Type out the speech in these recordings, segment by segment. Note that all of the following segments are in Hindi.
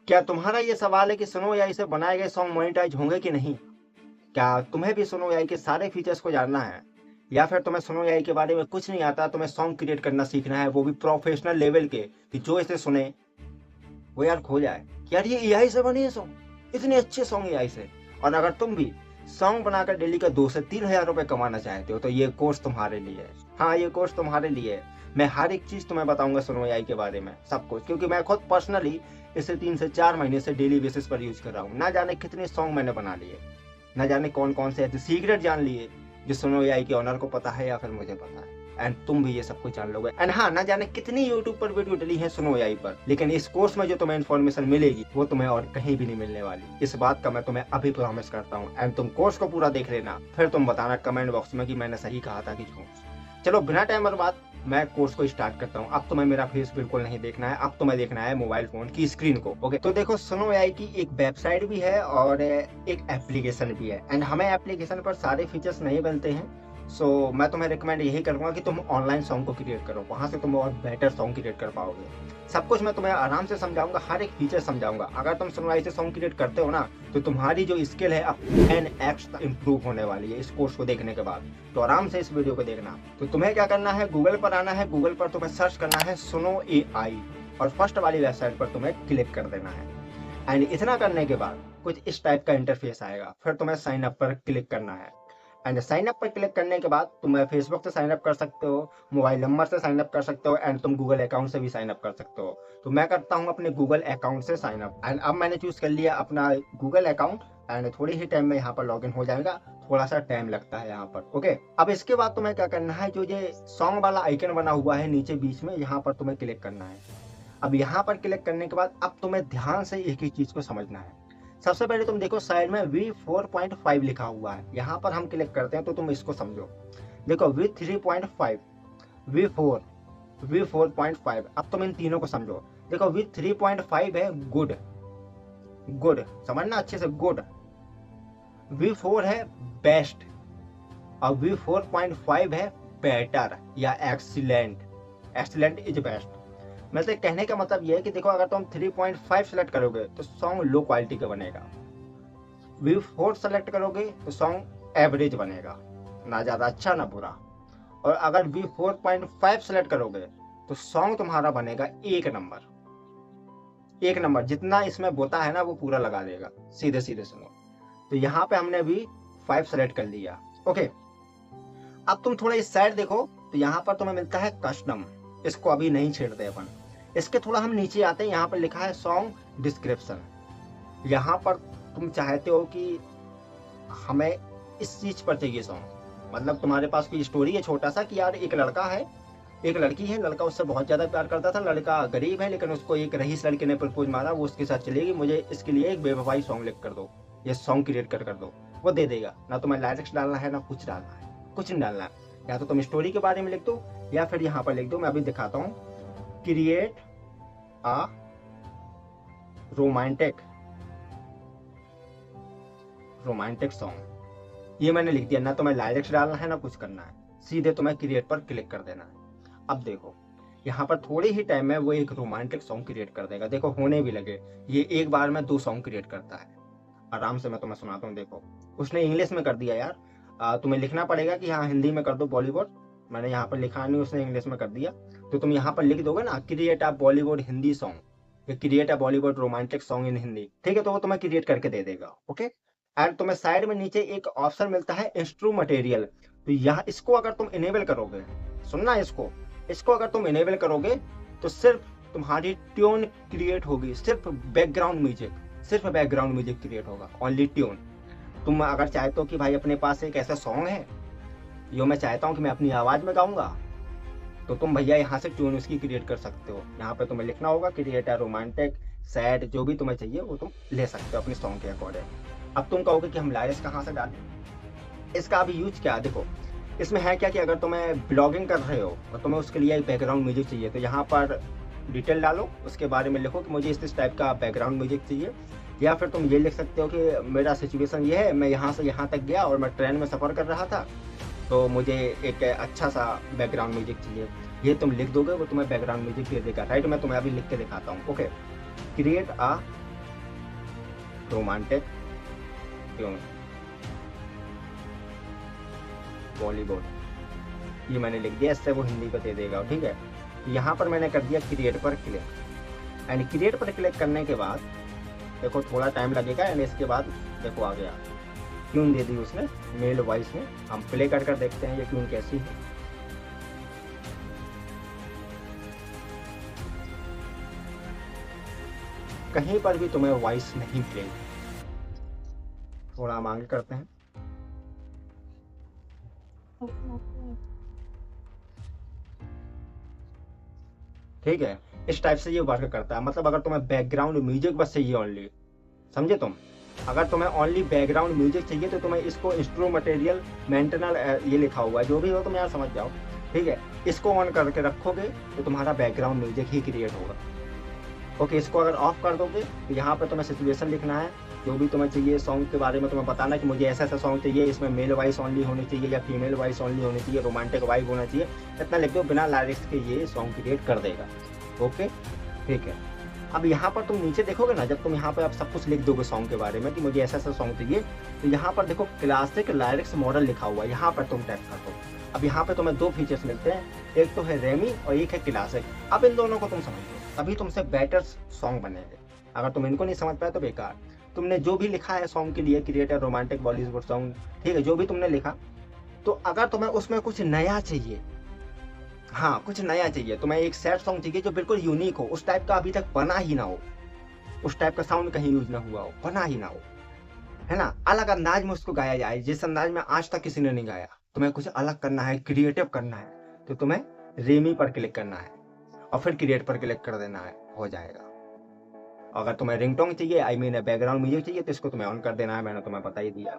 क्या तुम्हारा ये सवाल है कि सुनो एआई से बनाए गए सॉन्ग मोनेटाइज होंगे कि नहीं? क्या तुम्हें भी सुनो एआई के सारे फीचर्स को जानना है? या फिर तुम्हें सुनो एआई के बारे में कुछ नहीं आता, तुम्हें सॉन्ग क्रिएट करना सीखना है, वो भी प्रोफेशनल लेवल के, कि जो इसे सुने वो यार खो जाए कि यार ये एआई से बने हैं सॉन्ग, इतने अच्छे सॉन्ग एआई से। और अगर तुम भी सॉन्ग बनाकर डेली का 2 से 3 हज़ार रुपए कमाना चाहते हो तो ये कोर्स तुम्हारे लिए है। हाँ, ये कोर्स तुम्हारे लिए है। मैं हर एक चीज तुम्हें बताऊंगा सुनो एआई के बारे में, सब कुछ, क्योंकि मैं खुद पर्सनली इसे 3 से 4 महीने से डेली बेसिस पर यूज कर रहा हूँ। ना जाने कितने सॉन्ग मैंने बना लिए, ना जाने कौन कौन से ऐसे सीक्रेट जान लिए जो सुनो एआई के ओनर को पता है या फिर मुझे पता है। एंड तुम भी ये सब कुछ जान लोगे। एंड हाँ, ना जाने कितनी यूट्यूब पर वीडियो डली है सुनो एआई पर, लेकिन इस कोर्स में जो तुम्हें इन्फॉर्मेशन मिलेगी वो तुम्हें और कहीं भी नहीं मिलने वाली। इस बात का मैं तुम्हें अभी प्रॉमिस करता हूँ। एंड तुम कोर्स को पूरा देख लेना, फिर तुम बताना कमेंट बॉक्स में कि मैंने सही कहा था कि झूठ। चलो बिना टाइम बर्बाद मैं कोर्स को स्टार्ट करता हूँ। अब तुम्हें मेरा फेस बिल्कुल नहीं देखना है, अब तुम्हें देखना है मोबाइल फोन की स्क्रीन को। ओके, तो देखो सुनो एआई की एक वेबसाइट भी है और एक एप्लीकेशन भी है। एंड हमें एप्लीकेशन पर सारे फीचर्स नहीं मिलते हैं, सो मैं तुम्हें रिकमेंड यही करूंगा कि तुम ऑनलाइन सॉन्ग को क्रिएट करो, वहां से तुम और बेटर सॉन्ग क्रिएट कर पाओगे। सब कुछ मैं तुम्हें आराम से समझाऊंगा, हर एक फीचर समझाऊंगा। अगर तुम सुनो एआई से सॉन्ग क्रिएट करते हो ना, तो तुम्हारी जो स्किल है अब 10x इंप्रूव होने वाली है इस कोर्स को देखने के बाद। तो आराम से इस वीडियो को देखना। तो तुम्हें क्या करना है, गूगल पर आना है, गूगल पर तुम्हें सर्च करना है सुनो एआई और फर्स्ट वाली वेबसाइट पर तुम्हें क्लिक कर देना है। एंड इतना करने के बाद कुछ इस टाइप का इंटरफेस आएगा, फिर तुम्हें साइन अप पर क्लिक करना है। एंड साइन अप पर क्लिक करने के बाद तुम फेसबुक से साइन अप कर सकते हो, मोबाइल नंबर से साइन अप कर सकते हो, एंड तुम गूगल अकाउंट से भी साइन अप कर सकते हो। तो मैं करता हूँ अपने गूगल अकाउंट से साइन अप। एंड अब मैंने चूज कर लिया अपना गूगल अकाउंट। एंड थोड़ी ही टाइम में यहाँ पर लॉगिन हो जाएगा, थोड़ा सा टाइम लगता है यहाँ पर। ओके, अब इसके बाद तुम्हें क्या करना है, जो ये सॉन्ग वाला आइकन बना हुआ है नीचे बीच में, यहाँ पर तुम्हें क्लिक करना है। अब यहाँ पर क्लिक करने के बाद अब तुम्हें ध्यान से एक ही चीज को समझना है। सबसे पहले तुम देखो साइड में V4.5 लिखा हुआ है, यहाँ पर हम क्लिक करते हैं तो तुम इसको समझो। देखो V3.5, V4, V4.5, अब तुम इन तीनों को समझो। देखो V3.5 है गुड, गुड समझना अच्छे से, गुड। V4 है बेस्ट और V4.5 है बेटर या एक्सीलेंट। Excellent is best. मतलब कहने का मतलब ये है कि देखो अगर तुम 3.5 सेलेक्ट करोगे तो सॉन्ग लो क्वालिटी का बनेगा, V4 सेलेक्ट करोगे तो सॉन्ग एवरेज बनेगा, ना ज्यादा अच्छा ना बुरा। और अगर V4.5 सेलेक्ट करोगे तो सॉन्ग तुम्हारा बनेगा एक नंबर। एक नंबर जितना इसमें बोता है ना वो पूरा लगा देगा, सीधे सीधे सुनो। तो यहाँ पे हमने अभी 5 सेलेक्ट कर लिया। ओके, अब तुम थोड़ा इस साइड देखो तो यहाँ पर तुम्हें मिलता है कस्टम, इसको अभी नहीं छेड़ते अपन। इसके थोड़ा हम नीचे आते हैं, यहाँ पर लिखा है सॉन्ग डिस्क्रिप्शन। यहाँ पर तुम चाहते हो कि हमें इस चीज पर चाहिए सॉन्ग, मतलब तुम्हारे पास कोई स्टोरी है छोटा सा कि यार एक लड़का है, एक लड़की है, लड़का उससे बहुत ज्यादा प्यार करता था, लड़का गरीब है लेकिन उसको एक रईस लड़के ने प्रपोज मारा, वो उसके साथ चलेगी, मुझे इसके लिए एक बेवफाई सॉन्ग लिख कर दो, ये सॉन्ग क्रिएट कर दो। वो दे देगा, ना तुम्हें लिरिक्स डालना है ना कुछ डालना है, कुछ नहीं डालना है। या तो तुम स्टोरी के बारे में लिख दो या फिर यहाँ पर लिख दो, मैं अभी दिखाता हूँ, create a romantic romantic song. ये मैंने लिख दिया, ना तुम्हें लिरिक्स डालना है ना कुछ करना है, सीधे तुम्हें क्रिएट पर क्लिक कर देना है। अब देखो यहाँ पर थोड़े ही टाइम में वो एक रोमांटिक सॉन्ग क्रिएट कर देगा। देखो होने भी लगे, ये एक बार में 2 सॉन्ग क्रिएट करता है। आराम से मैं तुम्हें सुनाता हूँ। देखो उसने इंग्लिश में कर दिया यार, तुम्हें लिखना पड़ेगा कि हाँ हिंदी में कर दो बॉलीवुड, मैंने यहाँ पर लिखा नहीं, उसने इंग्लिश में कर दिया। तो तुम यहाँ पर लिख दोगे ना, create a Bollywood Hindi song, create a Bollywood romantic song in Hindi, ठीक है, तो वो तुम्हें क्रिएट करके दे देगा। ओके, एंड तुम्हें साइड में नीचे एक ऑप्शन मिलता है इंस्ट्रू मटेरियल। तो यहाँ इसको अगर तुम इनेबल करोगे, सुनना इसको, इसको अगर तुम इनेबल करोगे तो सिर्फ तुम्हारी ट्यून क्रिएट होगी, सिर्फ बैकग्राउंड म्यूजिक, सिर्फ बैकग्राउंड म्यूजिक क्रिएट होगा, ओनली ट्यून। तुम अगर चाहते हो कि भाई अपने पास एक ऐसा सॉन्ग है जो मैं चाहता हूँ कि मैं अपनी आवाज में गाऊंगा, तो तुम भैया यहाँ से ट्यून उसकी क्रिएट कर सकते हो। यहाँ पे तुम्हें लिखना होगा क्रिएट रोमांटिक सैड, जो भी तुम्हें चाहिए वो तुम ले सकते हो अपने सॉन्ग के अकॉर्डिंग। अब तुम कहोगे कि हम लाइरिक्स कहाँ से डालें, इसका अभी यूज क्या है। देखो इसमें है क्या कि अगर तुम्हें ब्लॉगिंग कर रहे हो और तुम्हें उसके लिए एक बैकग्राउंड म्यूजिक चाहिए, तो यहाँ पर डिटेल डालो, उसके बारे में लिखो कि मुझे इस टाइप का बैकग्राउंड म्यूजिक चाहिए। या फिर तुम ये लिख सकते हो कि मेरा सिचुएशन ये है, मैं यहाँ से यहाँ तक गया और मैं ट्रेन में सफ़र कर रहा था, तो मुझे एक अच्छा सा बैकग्राउंड म्यूजिक चाहिए। ये तुम लिख दोगे, वो तुम्हें बैकग्राउंड म्यूजिक दे देगा। राइट, मैं तुम्हें अभी लिख के दिखाता हूँ। Okay, create a romantic tune Bollywood, ये मैंने लिख दिया, इससे वो हिंदी को दे देगा। ठीक है, यहाँ पर मैंने कर दिया क्रिएट पर क्लिक। एंड क्रिएट पर क्लिक करने के बाद देखो थोड़ा टाइम लगेगा, एंड इसके बाद देखो आ गया, ट्यून दे दी उसने मेल वॉइस में। हम प्ले कर देखते हैं ये ट्यून कैसी है। कहीं पर भी तुम्हें वॉइस नहीं प्ले, थोड़ा हम आगे करते हैं। ठीक है, इस टाइप से ये वर्क करता है। मतलब अगर तुम्हें बैकग्राउंड म्यूजिक बस चाहिए ओनली, समझे तुम, अगर तुम्हें ओनली बैकग्राउंड म्यूजिक चाहिए तो तुम्हें इसको इंस्ट्रूमेंटल मेंटेनल ये लिखा हुआ है, जो भी हो तुम यार समझ जाओ। ठीक है, इसको ऑन करके रखोगे तो तुम्हारा बैकग्राउंड म्यूजिक ही क्रिएट होगा। ओके, इसको अगर ऑफ कर दोगे तो यहाँ पे तुम्हें सिचुएशन लिखना है, जो भी तुम्हें चाहिए सॉन्ग के बारे में तुम्हें बताना कि मुझे ऐसा ऐसा सॉन्ग चाहिए, इसमें मेल वॉइस ओनली होनी चाहिए या फीमेल वॉइस ओनली होनी चाहिए, रोमांटिक वाइब होना चाहिए, इतना लिख दो, बिना लिरिक्स के ये सॉन्ग क्रिएट कर देगा। ओके, ठीक है। अब यहाँ पर तुम नीचे देखोगे ना, जब तुम यहाँ पे आप सब कुछ लिख दोगे सॉन्ग के बारे में कि मुझे ऐसा ऐसा सॉन्ग चाहिए, तो यहाँ पर देखो क्लासिक लिरिक्स मॉडल लिखा हुआ है, यहाँ पर तुम टैप कर दो। अब यहाँ पे तुम्हें दो फीचर्स मिलते हैं, एक तो है रेमी और एक है क्लासिक। अब इन दोनों को तुम समझो, तभी तुमसे बेटर सॉन्ग बनेंगे। अगर तुम इनको नहीं समझ पाए तो बेकार। तुमने जो भी लिखा है सॉन्ग के लिए, क्रिएटर रोमांटिक बॉलीवुड सॉन्ग, ठीक है, जो भी तुमने लिखा, तो अगर तुम्हें उसमें कुछ नया चाहिए, हाँ कुछ नया चाहिए, तुम्हें एक सैड सॉन्ग चाहिए जो बिल्कुल यूनिक हो, उस टाइप का अभी तक बना ही ना हो, उस टाइप का साउंड कहीं यूज ना हुआ हो, बना ही ना हो, है ना, अलग अंदाज में उसको गाया जाए जिस अंदाज में आज तक किसी ने नहीं गाया। तुम्हें कुछ अलग करना है, क्रिएटिव करना है, तो तुम्हें रेमी पर क्लिक करना है और फिर क्रिएट पर क्लिक कर देना है, हो जाएगा। अगर तुम्हें रिंगटोन चाहिए, आई मीन बैकग्राउंड म्यूजिक चाहिए, तो इसको तुम्हें ऑन कर देना है, मैंने तुम्हें बता ही दिया।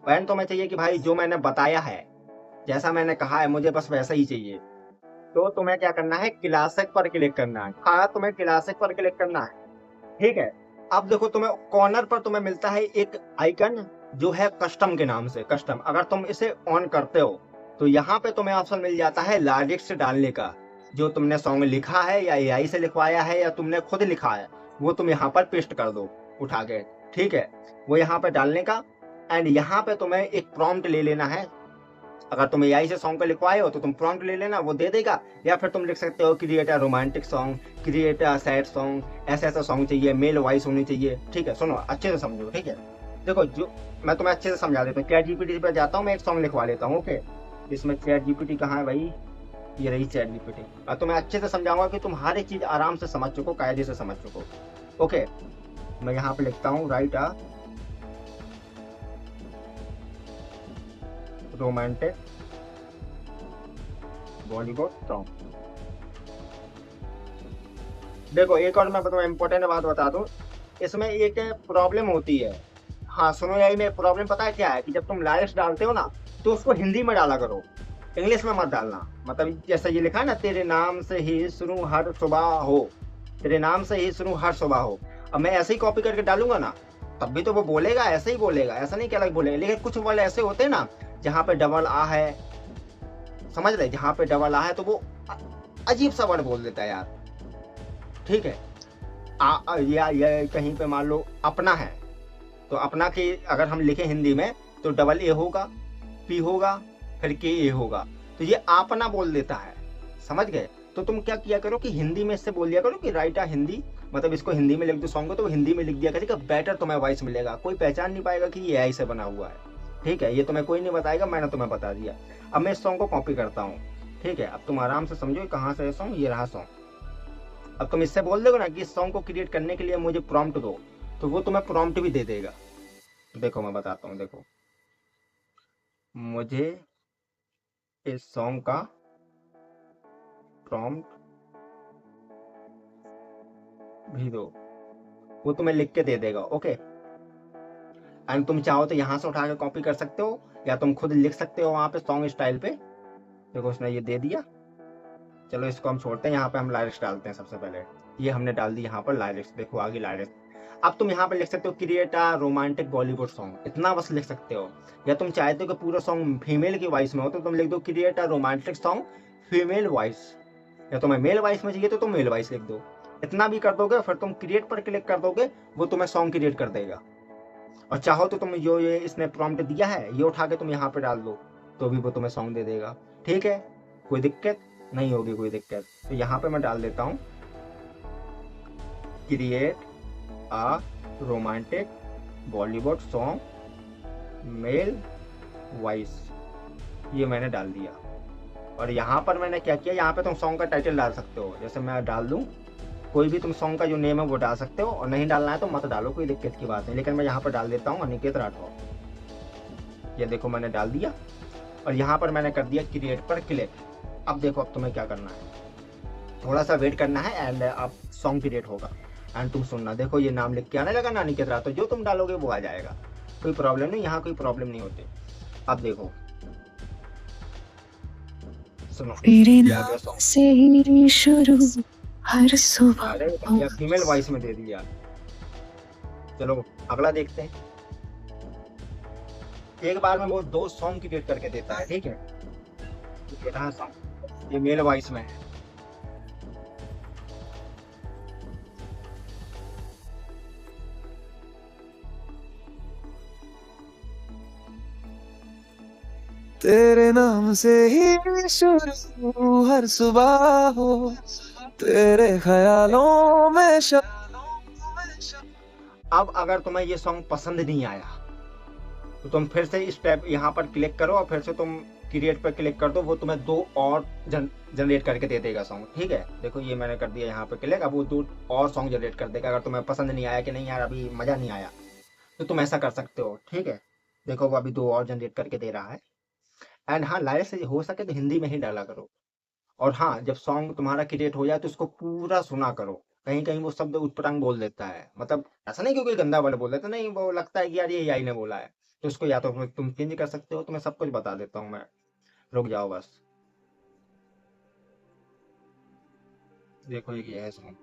वैन तुम्हें चाहिए कि भाई जो मैंने बताया है, जैसा मैंने कहा है मुझे बस वैसा ही चाहिए, तो तुम्हें क्या करना है, क्लासिक पर क्लिक करना है। हाँ, तुम्हें क्लासिक पर क्लिक करना है। ठीक है, अब देखो तुम्हें कॉर्नर पर तुम्हें मिलता है एक आइकन जो है कस्टम के नाम से, कस्टम। अगर तुम इसे ऑन करते हो तो यहाँ पे तुम्हें ऑप्शन मिल जाता है लिरिक्स डालने का, जो तुमने सॉन्ग लिखा है या एआई से लिखवाया है या तुमने खुद लिखा है, वो तुम यहाँ पर पेस्ट कर दो उठा के। ठीक है, वो यहाँ पे डालने का, एंड यहाँ पे तुम्हें एक प्रॉम्प्ट ले लेना है। अगर तुम एआई से सॉन्ग को लिखवाए हो तो तुम प्रॉम्प्ट ले लेना, वो दे देगा। या फिर तुम लिख सकते हो create a romantic song, create a sad song, ऐसा ऐसा सॉन्ग चाहिए, मेल वॉइस होनी चाहिए। ठीक है, सुनो अच्छे से समझो। ठीक है, देखो जो मैं तुम्हें अच्छे से समझा देता हूँ, चैट जीपीटी पे जाता हूँ, मैं एक सॉन्ग लिखवा लेता हूँ। ओके, इसमें चैट जीपीटी कहाँ है भाई, ये रही चैट जीपीटी। और तुम्हें अच्छे से समझाऊंगा कि तुम हर एक चीज आराम से समझ चुको, कायदे से समझ चुको। ओके, मैं यहाँ पे लिखता हूँ right a romantic Bollywood song. देखो एक और मैं तुम्हें इम्पोर्टेंट बात बता दूं, इसमें एक प्रॉब्लम होती है। हाँ सुनो, यही में प्रॉब्लम पता है क्या है, कि जब तुम लिरिक्स डालते हो ना, तो उसको हिंदी में डाला करो, इंग्लिश में मत डालना। मतलब जैसा ये लिखा है ना, तेरे नाम से ही शुरू हर सुबह हो, तेरे नाम से ही शुरू हर सुबह हो। अब मैं ऐसे ही कॉपी करके डालूंगा ना, तब भी तो वो बोलेगा, ऐसे ही बोलेगा, ऐसा नहीं कि अलग बोलेगा। लेकिन कुछ वर्ड ऐसे होते हैं ना जहाँ पे डबल आ है, समझ रहे, जहाँ पे डबल आ है तो वो अजीब सा वर्ड बोल देता है यार। ठीक है, या कहीं पे मान लो अपना है, तो अपना के अगर हम लिखे हिंदी में तो डबल ए होगा, पी होगा, फिर के ए होगा, तो ये अपना बोल देता है, समझ गए। तो तुम क्या किया करो कि हिंदी में इससे बोल दिया करो कि राइट आ हिंदी, मतलब इसको हिंदी में लिख दो सॉन्ग को, तो हिंदी में लिख दिया करेगा, बेटर तुम्हें वॉइस मिलेगा, कोई पहचान नहीं पाएगा कि ये एआई से बना हुआ है। ठीक है, ये तुम्हें कोई नहीं बताएगा, मैंने तुम्हें बता दिया। अब मैं इस सॉन्ग को कॉपी करता हूँ। ठीक है, अब तुम आराम से समझो कहाँ से है सॉन्ग, ये रहा सॉन्ग। अब तुम इससे बोल दोगे ना कि इस सॉन्ग को क्रिएट करने के लिए मुझे प्रॉम्प्ट दो, तो वो तुम्हें प्रॉम्प्ट भी दे देगा। देखो मैं बताता हूँ, देखो मुझे इस सॉन्ग का प्रॉम्प्ट भी दो, वो तुम्हें लिख के दे देगा। ओके, एंड तुम चाहो तो यहाँ से उठा के कॉपी कर सकते हो, या तुम खुद लिख सकते हो वहां पे सॉन्ग स्टाइल पे। देखो उसने ये दे दिया, चलो इसको हम छोड़ते हैं, यहाँ पे हम लिरिक्स डालते हैं। सबसे पहले ये हमने डाल दी यहाँ पर लिरिक्स, देखो आगे लिरिक्स। अब तुम यहाँ पे लिख सकते हो create a romantic Bollywood song, इतना बस लिख सकते हो। या तुम चाहते हो कि पूरा सॉन्ग फीमेल की वॉइस में हो, तो तुम लिख दो create a romantic song female voice. या तुम्हें मेल वॉइस में चाहिए तो तुम मेल वॉइस लिख दो। इतना भी कर दोगे, फिर तुम क्रिएट पर क्लिक कर दोगे, वो तुम्हें सॉन्ग क्रिएट कर देगा। और चाहो तो तुम जो ये इसने प्रॉम्प्ट दिया है ये उठा के तुम यहाँ पे डाल दो, तो भी वो तुम्हें सॉन्ग दे देगा। ठीक है, कोई दिक्कत नहीं होगी, कोई दिक्कत। तो यहाँ पे मैं डाल देता हूँ create a romantic Bollywood song male voice, ये मैंने डाल दिया। और यहाँ पर मैंने क्या किया, यहाँ पे तुम सॉन्ग का टाइटल डाल सकते हो, जैसे मैं डाल दूँ कोई भी, तुम सॉन्ग का जो नेम है वो डाल सकते हो, और नहीं डालना है तो मत डालो, कोई दिक्कत की बात नहीं। लेकिन मैं यहाँ पर डाल देता हूँ अनिकेत राठौर। ये देखो मैंने डाल दिया, और यहाँ पर मैंने कर दिया क्रिएट पर क्लिक। अब देखो अब तुम्हें क्या करना है, थोड़ा सा वेट करना है एंड अब सॉन्ग क्रिएट होगा। एंड तुम सुनना, देखो ये नाम लिख के आने लगा ना अनिकेत राठौर, जो तुम डालोगे वो आ जाएगा, कोई प्रॉब्लम नहीं, यहाँ कोई प्रॉब्लम नहीं होती। अब देखो सुनो, तेरे ये आ नाम गया सॉन्ग। से ही शुरू हर सुबह। अरे भैया फीमेल वॉइस में दे दिया। चलो अगला देखते हैं। एक बार में वो 2 सॉन्ग क्रिएट करके देता है, ठीक है। ये रहा सॉन्ग, ये मेल वॉइस में है। तेरे नाम से ही शुरू हर सुबह हो, तेरे ख्यालों में अब अगर तुम्हें ये सॉन्ग पसंद नहीं आया तो तुम फिर से स्टेप यहाँ पर क्लिक करो और फिर से तुम क्रिएट पर क्लिक कर दो, वो तुम्हें 2 और जनरेट करके दे देगा सॉन्ग। ठीक है, देखो ये मैंने कर दिया यहाँ पे क्लिक, अब वो 2 और सॉन्ग जनरेट कर देगा। अगर तुम्हें पसंद नहीं आया कि नहीं यार अभी मजा नहीं आया, तो तुम ऐसा कर सकते हो। ठीक है, देखो वो अभी 2 और जनरेट करके दे रहा है। एंड हाँ, लाइक से हो सके तो हिंदी में ही डाला करो। और हाँ, जब सॉन्ग तुम्हारा क्रिएट हो जाए तो उसको पूरा सुना करो, कहीं कहीं वो शब्द उटपटांग बोल देता है, मतलब ऐसा नहीं कि कोई गंदा वर्ड बोल देता, नहीं, वो लगता है कि यार ये एआई ने बोला है, तो उसको या तो तुम चेंज कर सकते हो। तो मैं सब कुछ बता देता हूँ मैं, रुक जाओ बस। देखो ये है सॉन्ग।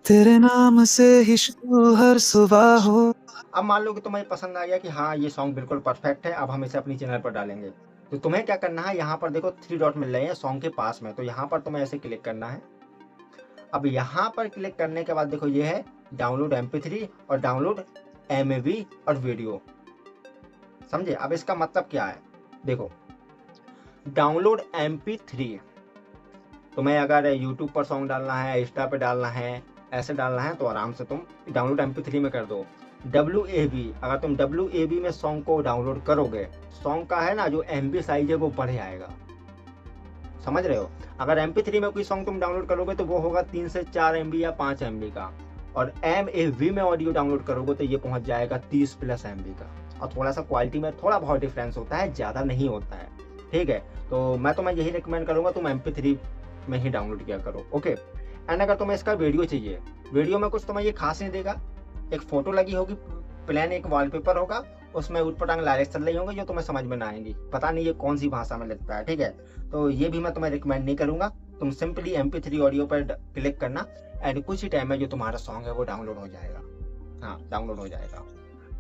तेरे नाम से ही शुरू हर सुबह हो। अब मान लो कि तुम्हें पसंद आ गया कि हाँ ये सॉन्ग बिल्कुल परफेक्ट है, अब हम इसे अपनी चैनल पर डालेंगे। तो तुम्हें क्या करना है, यहाँ पर देखो 3 डॉट मिल रहे हैं सॉन्ग के पास में, तो यहाँ पर तुम्हें ऐसे क्लिक करना है। अब यहाँ पर क्लिक करने के बाद देखो ये है डाउनलोड MP3 और डाउनलोड MAV और वीडियो। समझे? अब इसका मतलब क्या है, देखो डाउनलोड MP3, तुम्हें अगर यूट्यूब पर सॉन्ग डालना है, इंस्टा पे डालना है, ऐसे डालना है तो आराम से तुम डाउनलोड MP3 में कर दो। WAV, अगर तुम WAV में सॉन्ग को डाउनलोड करोगे, सॉन्ग का है ना जो MB साइज है वो बढ़ जाएगा, समझ रहे हो। अगर MP3 में कोई सॉन्ग तुम डाउनलोड करोगे तो वो होगा 3 से 4 MB या 5 MB का, और MAV में ऑडियो डाउनलोड करोगे तो ये पहुंच जाएगा 30+ MB का। और थोड़ा सा क्वालिटी में थोड़ा बहुत डिफरेंस होता है, ज़्यादा नहीं होता है। ठीक है, तो मैं तुम्हें यही रिकमेंड करूंगा तुम MP3 में ही डाउनलोड किया करो। ओके, एंड अगर तुम्हें इसका वीडियो चाहिए, वीडियो में कुछ तुम्हें ये खास नहीं देगा, एक फोटो लगी होगी, प्लेन एक वॉलपेपर होगा, उसमें उटपटांग लाइनें चल रही होंगी जो तुम्हें समझ में ना आएंगी, पता नहीं ये कौन सी भाषा में लिखता है। ठीक है, तो ये भी मैं तुम्हें रिकमेंड नहीं करूंगा। तुम सिंपली MP3 ऑडियो पर क्लिक करना एंड कुछ ही टाइम में जो तुम्हारा सॉन्ग है वो डाउनलोड हो जाएगा। हाँ, डाउनलोड हो जाएगा।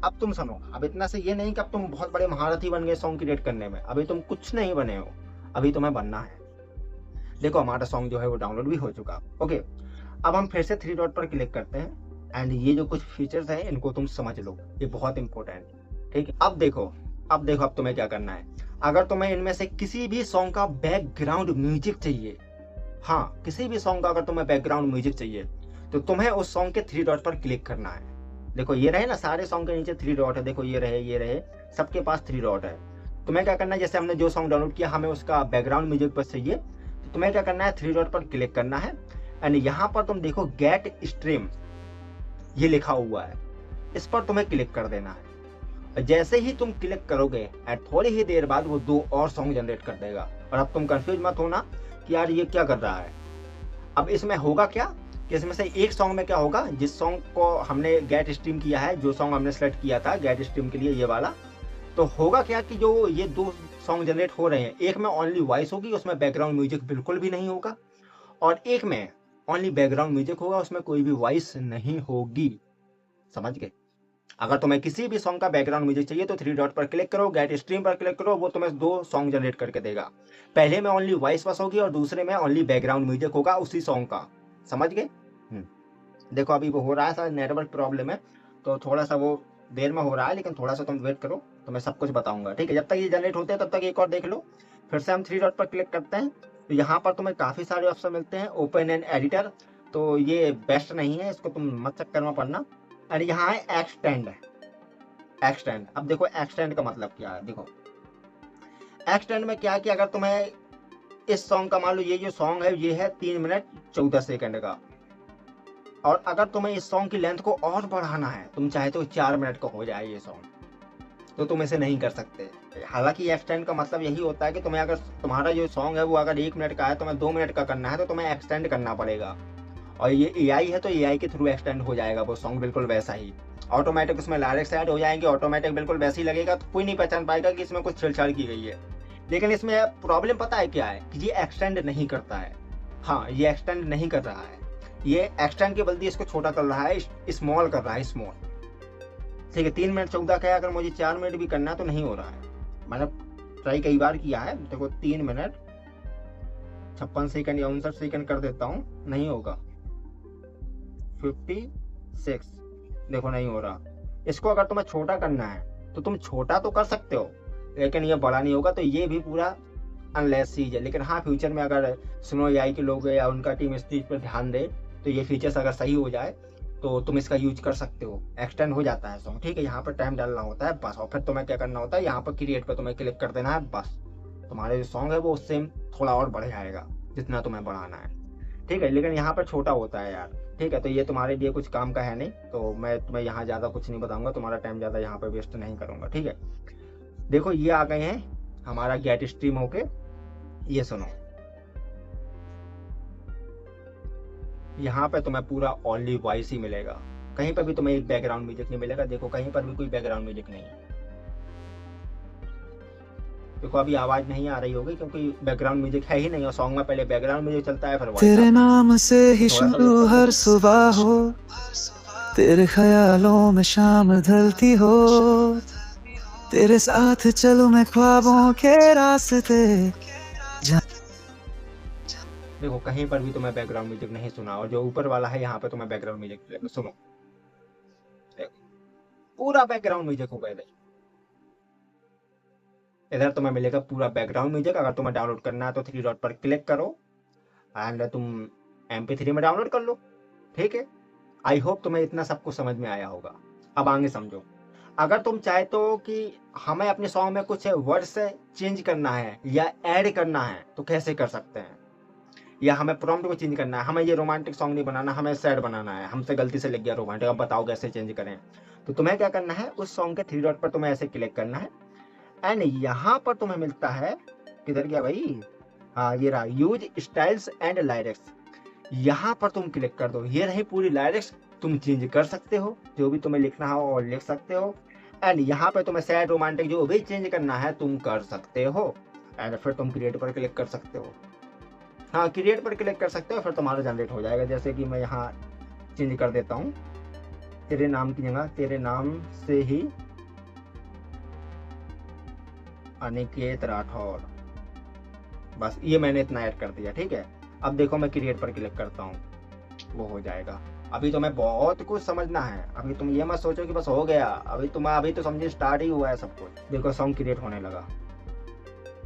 अब तुम सुनो, अब इतना से ये नहीं कि अब तुम बहुत बड़े महारथी बन गए सॉन्ग क्रिएट करने में, अभी तुम कुछ नहीं बने हो, अभी तुम्हें बनना है। देखो हमारा सॉन्ग जो है वो डाउनलोड भी हो चुका। ओके, अब हम फिर से 3 डॉट पर क्लिक करते हैं एंड ये जो कुछ फीचर्स हैं इनको तुम समझ लो, ये बहुत इंपॉर्टेंट। ठीक है, अब देखो अब तुम्हें क्या करना है, अगर तुम्हें इनमें से किसी भी सॉन्ग का बैकग्राउंड म्यूजिक चाहिए, हाँ किसी भी सॉन्ग का अगर तुम्हें बैकग्राउंड म्यूजिक चाहिए, तो तुम्हें उस सॉन्ग के 3 डॉट पर क्लिक करना है। देखो ये रहे ना, सारे सॉन्ग के नीचे 3 डॉट है, देखो ये रहे सबके पास 3 डॉट है। तुम्हें क्या करना है, जैसे हमने जो सॉन्ग डाउनलोड किया हमें उसका बैकग्राउंड म्यूजिक पर चाहिए, तो तुम्हें क्या करना है, 3 डॉट पर क्लिक करना है एंड यहाँ पर तुम देखो गेट स्ट्रीम ये लिखा हुआ है, इस पर तुम्हें क्लिक कर देना है। और जैसे ही तुम क्लिक करोगे एंड थोड़ी ही देर बाद वो 2 और सॉन्ग जनरेट कर देगा। और अब तुम कंफ्यूज मत होना कि यार ये क्या कर रहा है। अब इसमें होगा क्या कि इसमें से एक सॉन्ग में क्या होगा, जिस सॉन्ग को हमने गेट स्ट्रीम किया है, जो सॉन्ग हमने सेलेक्ट किया था गेट स्ट्रीम के लिए ये वाला, तो होगा क्या कि जो ये 2 सॉन्ग जनरेट हो रहे हैं, एक में ओनली वॉइस होगी, उसमें बैकग्राउंड म्यूजिक बिल्कुल भी नहीं होगा, और एक में ओनली बैकग्राउंड म्यूजिक होगा, उसमें कोई भी वॉइस नहीं होगी। समझ गए? अगर तुम्हें किसी भी सॉन्ग का बैकग्राउंड म्यूजिक चाहिए तो थ्री डॉट पर क्लिक करो, गेट स्ट्रीम पर क्लिक करो, वो तुम्हें 2 सॉन्ग जनरेट करके देगा। पहले में ओनली वॉइस बस होगी और दूसरे में ओनली बैकग्राउंड म्यूजिक होगा उसी सॉन्ग का। समझ गए? देखो अभी वो हो रहा है, शायद नेटवर्क प्रॉब्लम है तो थोड़ा सा वो देर में हो रहा है, लेकिन थोड़ा सा तुम वेट करो तो मैं सब कुछ बताऊंगा। ठीक है, जब तक ये जनरेट होते हैं तब तक एक और देख लो। फिर से हम थ्री डॉट पर क्लिक करते हैं तो यहाँ पर तुम्हें काफ़ी सारे ऑप्शन मिलते हैं। ओपन एंड एडिटर, तो ये बेस्ट नहीं है, इसको तुम मत चक्कर में पड़ना। और यहाँ है एक्सटेंड। एक्सटेंड, अब देखो एक्सटेंड का मतलब क्या है। देखो एक्सटेंड में क्या है कि अगर तुम्हें इस सॉन्ग का, मान लो ये जो सॉन्ग है ये है 3 मिनट 14 सेकंड का, और अगर तुम्हें इस सॉन्ग की लेंथ को और बढ़ाना है, तुम चाहे तो 4 मिनट का हो जाए ये सॉन्ग, तो तुम इसे नहीं कर सकते। हालांकि एक्सटेंड का मतलब यही होता है कि तुम्हें अगर तुम्हारा जो सॉन्ग है वो अगर 1 मिनट का है, तुम्हें 2 मिनट का करना है तो तुम्हें एक्सटेंड करना पड़ेगा। और ये एआई है तो एआई के थ्रू एक्सटेंड हो जाएगा वो सॉन्ग, बिल्कुल वैसा ही। ऑटोमेटिक उसमें लिरिक्स ऐड हो जाएंगे, ऑटोमेटिक बिल्कुल वैसे ही लगेगा, तो कोई नहीं पहचान पाएगा कि इसमें कुछ छेड़छाड़ की गई है। लेकिन इसमें प्रॉब्लम पता है क्या है कि ये एक्सटेंड नहीं करता है। हाँ, ये एक्सटेंड नहीं कर रहा है, ये एक्सटेंड के बल्कि इसको छोटा कर रहा है, स्मॉल कर रहा है, स्मॉल। ठीक है, 3 मिनट 14 का है, अगर मुझे 4 मिनट भी करना है तो नहीं हो रहा है। मैंने ट्राई कई बार किया है, देखो 3 मिनट 56 सेकंड या 59 सेकंड कर देता हूँ, नहीं होगा। 56, देखो नहीं हो रहा। इसको अगर तुम्हें छोटा करना है तो तुम छोटा तो कर सकते हो, लेकिन ये बड़ा नहीं होगा, तो ये भी पूरा अनलेस चीज है। लेकिन हाँ, फ्यूचर में अगर सुनो एआई के लोग या उनका टीम इस चीज पर ध्यान दे तो ये फीचर्स अगर सही हो जाए तो तुम इसका यूज कर सकते हो। एक्सटेंड हो जाता है सॉन्ग, ठीक है। यहाँ पर टाइम डालना होता है बस, और फिर तुम्हें क्या करना होता है, यहाँ पर क्रिएट पर तुम्हें क्लिक कर देना है बस। तुम्हारे जो सॉन्ग है वो उससे थोड़ा और बढ़ जाएगा जितना तुम्हें बढ़ाना है, ठीक है। लेकिन यहाँ पर छोटा होता है यार, ठीक है। तो ये तुम्हारे लिए कुछ काम का है नहीं, तो मैं तुम्हें यहाँ ज़्यादा कुछ नहीं बताऊंगा, तुम्हारा टाइम ज़्यादा यहाँ पर वेस्ट नहीं करूंगा, ठीक है। देखो ये आ गए हैं हमारा गेट स्ट्रीम होके, ये सुनो। यहाँ पे तुम्हें पूरा ओनली वॉइस ही मिलेगा, कहीं पर भी तुम्हें एक बैकग्राउंड म्यूजिक नहीं मिलेगा। देखो कहीं पर भी कोई बैकग्राउंड म्यूजिक नहीं है। देखो अभी आवाज नहीं आ रही होगी क्योंकि बैकग्राउंड म्यूजिक है ही नहीं, और सॉन्ग में पहले बैकग्राउंड म्यूजिक चलता है फिर वॉइस तेरे आता है। नाम से ही थोड़ा सा शुरू वेट हर करते सुबह हो, तेरे ख्यालों में शाम ढलती हो, तेरे साथ चलूं मैं ख्वाबों के रास्ते। देखो कहीं पर भी तुम्हें बैकग्राउंड म्यूजिक नहीं सुना, और जो ऊपर वाला है यहाँ पे तुम्हें बैकग्राउंड म्यूजिक मिलेगा, सुनो। देखो पूरा बैकग्राउंड म्यूजिक होगा इधर, इधर तुम्हें मिलेगा पूरा बैकग्राउंड म्यूजिक। अगर तुम्हें डाउनलोड करना है तो थ्री डॉट पर क्लिक करो एंड तुम MP3 में डाउनलोड कर लो, ठीक है। आई होप तुम्हें इतना सब कुछ समझ में आया होगा। अब आगे समझो, अगर तुम चाहते हो कि हमें अपने सॉन्ग में कुछ वर्ड्स चेंज करना है या ऐड करना है तो कैसे कर सकते हैं, या हमें प्रॉम्प्ट को चेंज करना है, हमें ये रोमांटिक सॉन्ग नहीं बनाना, हमें सैड बनाना है, हमसे गलती से लग गया रोमांटिक, अब बताओ कैसे चेंज करें। तो तुम्हें क्या करना है, उस सॉन्ग के थ्री डॉट पर तुम्हें ऐसे क्लिक करना है एंड यहाँ पर तुम्हें मिलता है, किधर गया भाई, हाँ ये रहा, यूज स्टाइल्स एंड लाइरिक्स। यहाँ पर तुम क्लिक कर दो, ये रही पूरी लाइरिक्स। तुम चेंज कर सकते हो, जो भी तुम्हें लिखना हो और लिख सकते हो। एंड यहाँ पे तुम्हें सैड रोमांटिक जो भी चेंज करना है तुम कर सकते हो, एंड फिर तुम क्रिएट पर क्लिक कर सकते हो। हाँ, क्रिएट पर क्लिक कर सकते हो, फिर तुम्हारा जनरेट हो जाएगा। जैसे कि मैं यहाँ चेंज कर देता हूँ, तेरे नाम की जगह तेरे नाम से ही अनिकेत राठौर, बस ये मैंने इतना ऐड कर दिया, ठीक है। अब देखो मैं क्रिएट पर क्लिक करता हूँ, वो हो जाएगा। अभी तुम्हें बहुत कुछ समझना है, अभी तुम ये मत सोचो कि बस हो गया, अभी तो समझे स्टार्ट ही हुआ है सब कुछ। देखो सॉन्ग क्रिएट होने लगा।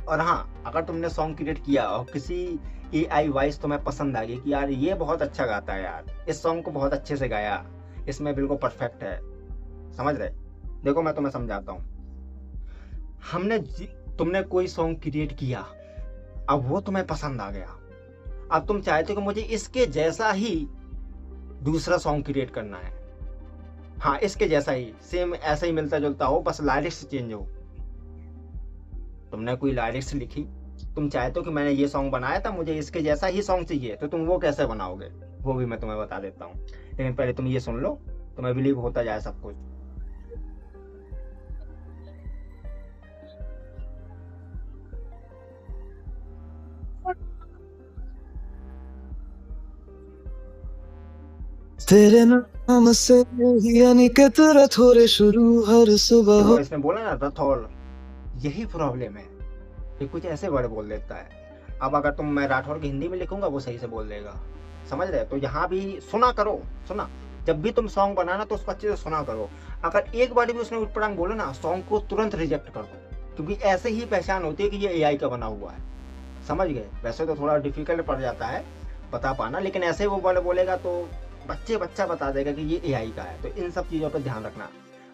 और हाँ, अगर तुमने सॉन्ग क्रिएट किया और किसी AI वॉइस तुम्हें पसंद आ गई कि यार ये बहुत अच्छा गाता है, यार इस सॉन्ग को बहुत अच्छे से गाया, इसमें बिल्कुल परफेक्ट है, समझ रहे। देखो मैं तुम्हें समझाता हूँ। तुमने कोई सॉन्ग क्रिएट किया, अब वो तुम्हें पसंद आ गया, अब तुम चाहते हो कि मुझे इसके जैसा ही दूसरा सॉन्ग क्रिएट करना है। हाँ, इसके जैसा ही सेम ऐसा ही मिलता जुलता हो, बस लिरिक्स चेंज हो। तुमने कोई लिरिक्स लिखी, तुम चाहते हो कि मैंने ये सॉन्ग बनाया था, मुझे इसके जैसा ही सॉन्ग चाहिए, तो तुम वो कैसे बनाओगे वो भी मैं तुम्हें बता देता हूँ। लेकिन पहले तुम ये सुन लो, तुम्हें बिलीव होता जाए सब कुछ। तेरे नाम नाम से यानी कि तेरा थोड़े शुरू हर सुबह देखो हो। इसने बोला ना रथौल, यही प्रॉब्लम है, ये कुछ ऐसे वर्ड बोल देता है। अब अगर तुम मैं राठौर की हिंदी में लिखूंगा वो सही से बोल देगा, समझ रहे? तो यहाँ भी सुना करो, सुना। जब भी तुम सॉन्ग बनाना तो उसको अच्छे से सुना करो। अगर एक बार भी उसने उटपटांग बोला ना, सॉन्ग को तुरंत रिजेक्ट कर दो, क्योंकि ऐसे ही पहचान होती है कि ये एआई का बना हुआ है। समझ गए? वैसे तो थोड़ा डिफिकल्ट पड़ जाता है बता पाना, लेकिन ऐसे वो वर्ड बोलेगा तो बच्चा बता देगा कि ये एआई का है। तो इन सब चीज़ों पर ध्यान रखना।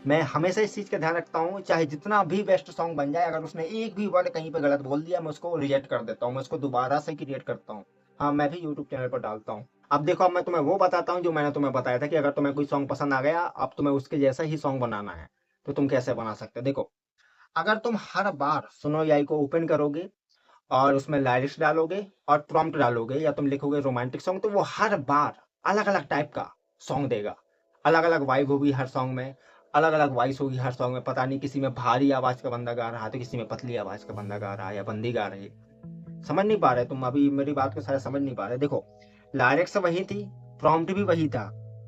मैं हमेशा इस चीज़ का ध्यान रखता हूँ, चाहे जितना भी बेस्ट सॉन्ग बन जाए, अगर उसने एक भी वर्ड कहीं पे गलत बोल दिया, मैं उसको रिजेक्ट कर देता हूँ, मैं उसको दोबारा से क्रिएट करता हूँ। हाँ, मैं भी यूट्यूब चैनल पर डालता हूँ। अब देखो, अब मैं तुम्हें वो बताता हूँ जो मैंने तुम्हें बताया था कि अगर तुम्हें कोई सॉन्ग पसंद आ गया, अब तुम्हें उसके जैसा ही सॉन्ग बनाना है, तो तुम कैसे बना सकते हो। देखो, अगर तुम हर बार सुनो एआई को ओपन करोगे और उसमें लिरिक्स डालोगे और प्रॉम्प्ट डालोगे, या तुम लिखोगे रोमांटिक सॉन्ग, तो वो हर बार अलग अलग टाइप का सॉन्ग देगा। अलग अलग वाइब होगी हर सॉन्ग में, अलग अलग वॉइस होगी हर सॉन्ग में। पता नहीं, किसी में भारी आवाज का बंदा गा रहा है तो किसी में पतली आवाज का बंदा गा रहा है या बंदी गा रही है। समझ नहीं पा रहे तुम? अभी मेरी बात को शायद समझ नहीं पा रहे। देखो, लिरिक्स वही थी, प्रॉम्प्ट भी वही था।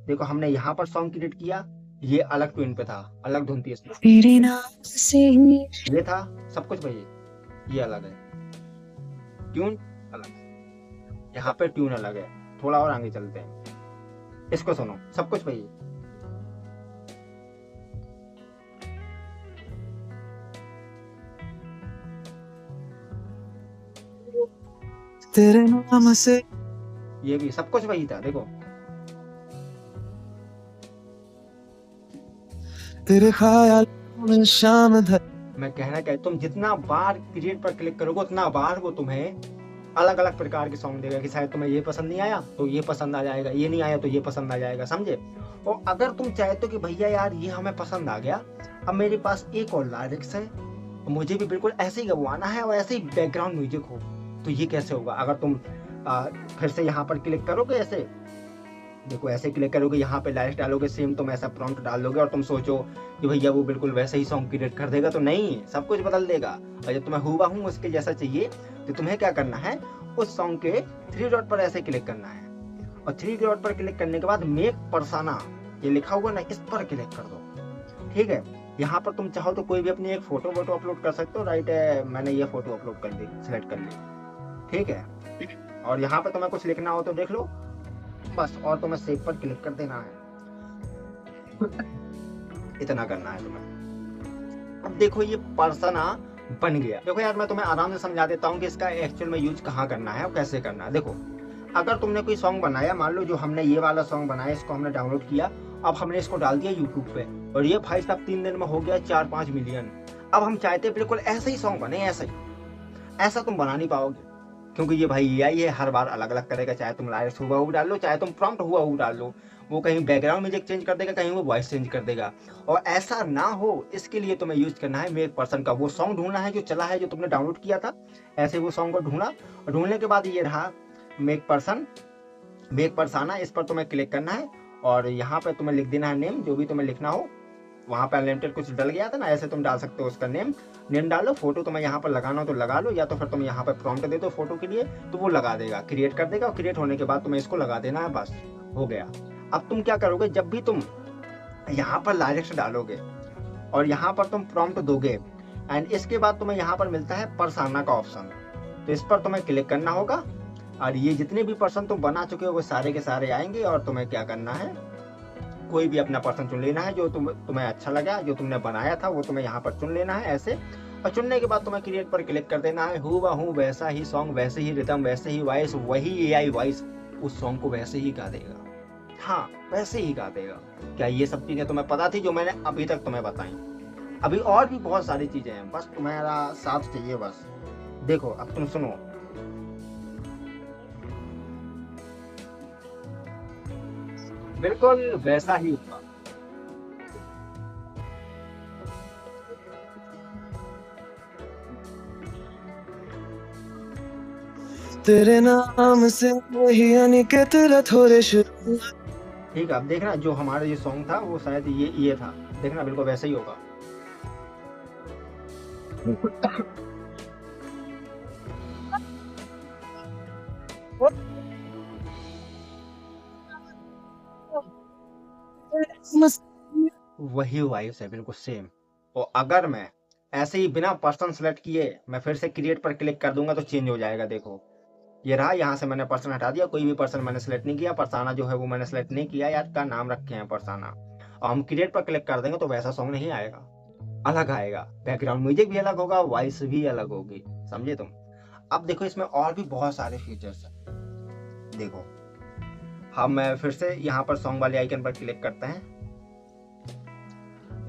देखो, हमने यहाँ पर सॉन्ग क्रिएट किया, ये अलग ट्यून पे था, अलग धुन थी इसमें। तेरे नाम से ये था, सब कुछ वही, ये अलग है, ट्यून अलग है। यहाँ पे ट्यून अलग है। थोड़ा और आगे चलते हैं, इसको सुनो, सब कुछ वही है। तेरे नाम से ये भी सब कुछ वही था। देखो, तेरे ख्यालों में शाम ढल। मैं कहना क्या, तुम जितना बार क्रिएट पर क्लिक करोगे उतना बार वो तुम्हें अलग अलग प्रकार के सॉन्ग देगा, कि शायद तुम्हें ये पसंद नहीं आया तो ये पसंद आ जाएगा, ये नहीं आया तो ये पसंद आ जाएगा, समझे? और अगर तुम चाहते हो कि भैया यार ये हमें पसंद आ गया, अब मेरे पास एक और लिरिक्स है, मुझे भी बिल्कुल ऐसे ही गवाना है और ऐसे ही बैकग्राउंड म्यूजिक हो, तो ये कैसे होगा? अगर तुम फिर से यहाँ पर क्लिक करोगे, ऐसे देखो, ऐसे क्लिक करोगे, यहाँ पे लिरिक्स डालोगे, सेम तुम ऐसा प्रॉम्प्ट डाल दोगे और तुम सोचो कि भैया वो बिल्कुल वैसे ही सॉन्ग क्रिएट कर देगा, तो नहीं, सब कुछ बदल देगा। और जब तुम्हें हुबहू उसके जैसा चाहिए, तो तुम्हें क्या करना है, उस सॉन्ग के थ्री डॉट पर ऐसे क्लिक करना है, और थ्री डॉट पर क्लिक करने के बाद मेक पर्सोना ये लिखा हुआ ना, इस पर क्लिक कर दो। ठीक है? यहाँ पर तुम चाहो तो कोई भी अपनी एक फोटो वोटो अपलोड कर सकते हो। राइट है, मैंने ये फोटो अपलोड कर दी, सिलेक्ट कर ली। ठीक है? और यहाँ पे तुम्हें कुछ लिखना हो तो देख लो बस, और तुम्हें सेव पर क्लिक कर देना है। इतना करना है तुम्हें। अब देखो, ये पर्सना बन गया। देखो यार, मैं तुम्हें आराम से समझा देता हूँ कि इसका एक्चुअल में यूज कहाँ करना है और कैसे करना है। देखो, अगर तुमने कोई सॉन्ग बनाया, मान लो जो हमने ये वाला सॉन्ग बनाया, इसको हमने डाउनलोड किया, अब हमने इसको डाल दिया यूट्यूब पे, और ये भाई साहब 3 दिन में हो गया 4-5 मिलियन। अब हम चाहते बिल्कुल ऐसे ही सॉन्ग बने, ऐसे ही। ऐसा तुम बना नहीं पाओगे, क्योंकि ये भाई एआई है, हर बार अलग अलग करेगा। चाहे तुम लाइट्स हुआ डाल लो, चाहे तुम प्रॉम्प्ट हुआ डाल लो, वो कहीं बैकग्राउंड म्यूजिक चेंज कर देगा, कहीं वो वॉइस चेंज कर देगा। और ऐसा ना हो, इसके लिए तुम्हें यूज करना है मेक पर्सन का। वो सॉन्ग ढूंढना है जो चला है, जो तुमने डाउनलोड किया था, ऐसे वो सॉन्ग को ढूंढा, और ढूंढने के बाद ये रहा मेक पर्सन, मेक पर्सोना, इस पर तुम्हें क्लिक करना है, और यहाँ पे तुम्हें लिख देना है नेम, जो भी तुम्हें लिखना हो। वहाँ पे अनलिमिटेड कुछ डल गया था ना, ऐसे तुम डाल सकते हो उसका नेम डालो। फोटो तुम्हें यहाँ पर लगाना हो तो लगा लो, या तो फिर तुम यहाँ पर प्रॉम्प्ट दे दो फोटो के लिए, तो वो लगा देगा, क्रिएट कर देगा, और क्रिएट होने के बाद तुम्हें इसको लगा देना है, बस हो गया। अब तुम क्या करोगे, जब भी तुम यहाँ पर लिरिक्स डालोगे और यहाँ पर तुम प्रॉम्प्ट दोगे, एंड इसके बाद तुम्हें यहाँ पर मिलता है पर्सोना का ऑप्शन, तो इस पर तुम्हें क्लिक करना होगा, और ये जितने भी पर्सन तुम बना चुके हो वो सारे के सारे आएंगे, और तुम्हें क्या करना है, कोई भी अपना पर्सन चुन लेना है जो तुम्हें अच्छा लगा, जो तुमने बनाया था वो तुम्हें यहाँ पर चुन लेना है ऐसे। और चुनने के बाद तुम्हें क्रिएट पर क्लिक कर देना है। हूबहू वैसा ही सॉन्ग, वैसे ही रिदम, वैसे ही वॉइस, वही एआई वॉइस उस सॉन्ग को वैसे ही गा देगा। हाँ, वैसे ही गा देगा। क्या ये सब चीजें तुम्हें पता थी जो मैंने अभी तक तुम्हें बताई? अभी और भी बहुत सारी चीजें हैं, बस तुम्हारा साथ चाहिए बस। देखो, अब तुम सुनो, बिल्कुल वैसा ही होगा। तेरे नाम से वही यानी कि तेरा थोड़े शुरू। ठीक है, अब देखना, जो हमारा ये सॉन्ग था वो शायद ये था, देखना बिल्कुल वैसा ही होगा। मस्त वही वाइब्स है बिल्कुल सेम। और अगर मैं ऐसे ही बिना पर्सन सेलेक्ट किए मैं फिर से क्रिएट पर क्लिक कर दूंगा तो चेंज हो जाएगा। देखो ये रहा, यहाँ से मैंने पर्सन हटा दिया, कोई भी पर्सन मैंने सेलेक्ट नहीं किया, पर्साना जो है वो मैंने सेलेक्ट नहीं किया, यार का नाम रखे हैं पर्साना। और हम क्रिएट पर क्लिक कर देंगे तो वैसा सॉन्ग नहीं आएगा, अलग आएगा, बैकग्राउंड म्यूजिक भी अलग होगा, वॉइस भी अलग होगी, समझे तुम। अब देखो इसमें और भी बहुत सारे फीचर्स हैं। देखो हम फिर से यहाँ पर सॉन्ग वाले आइकन पर क्लिक करते हैं।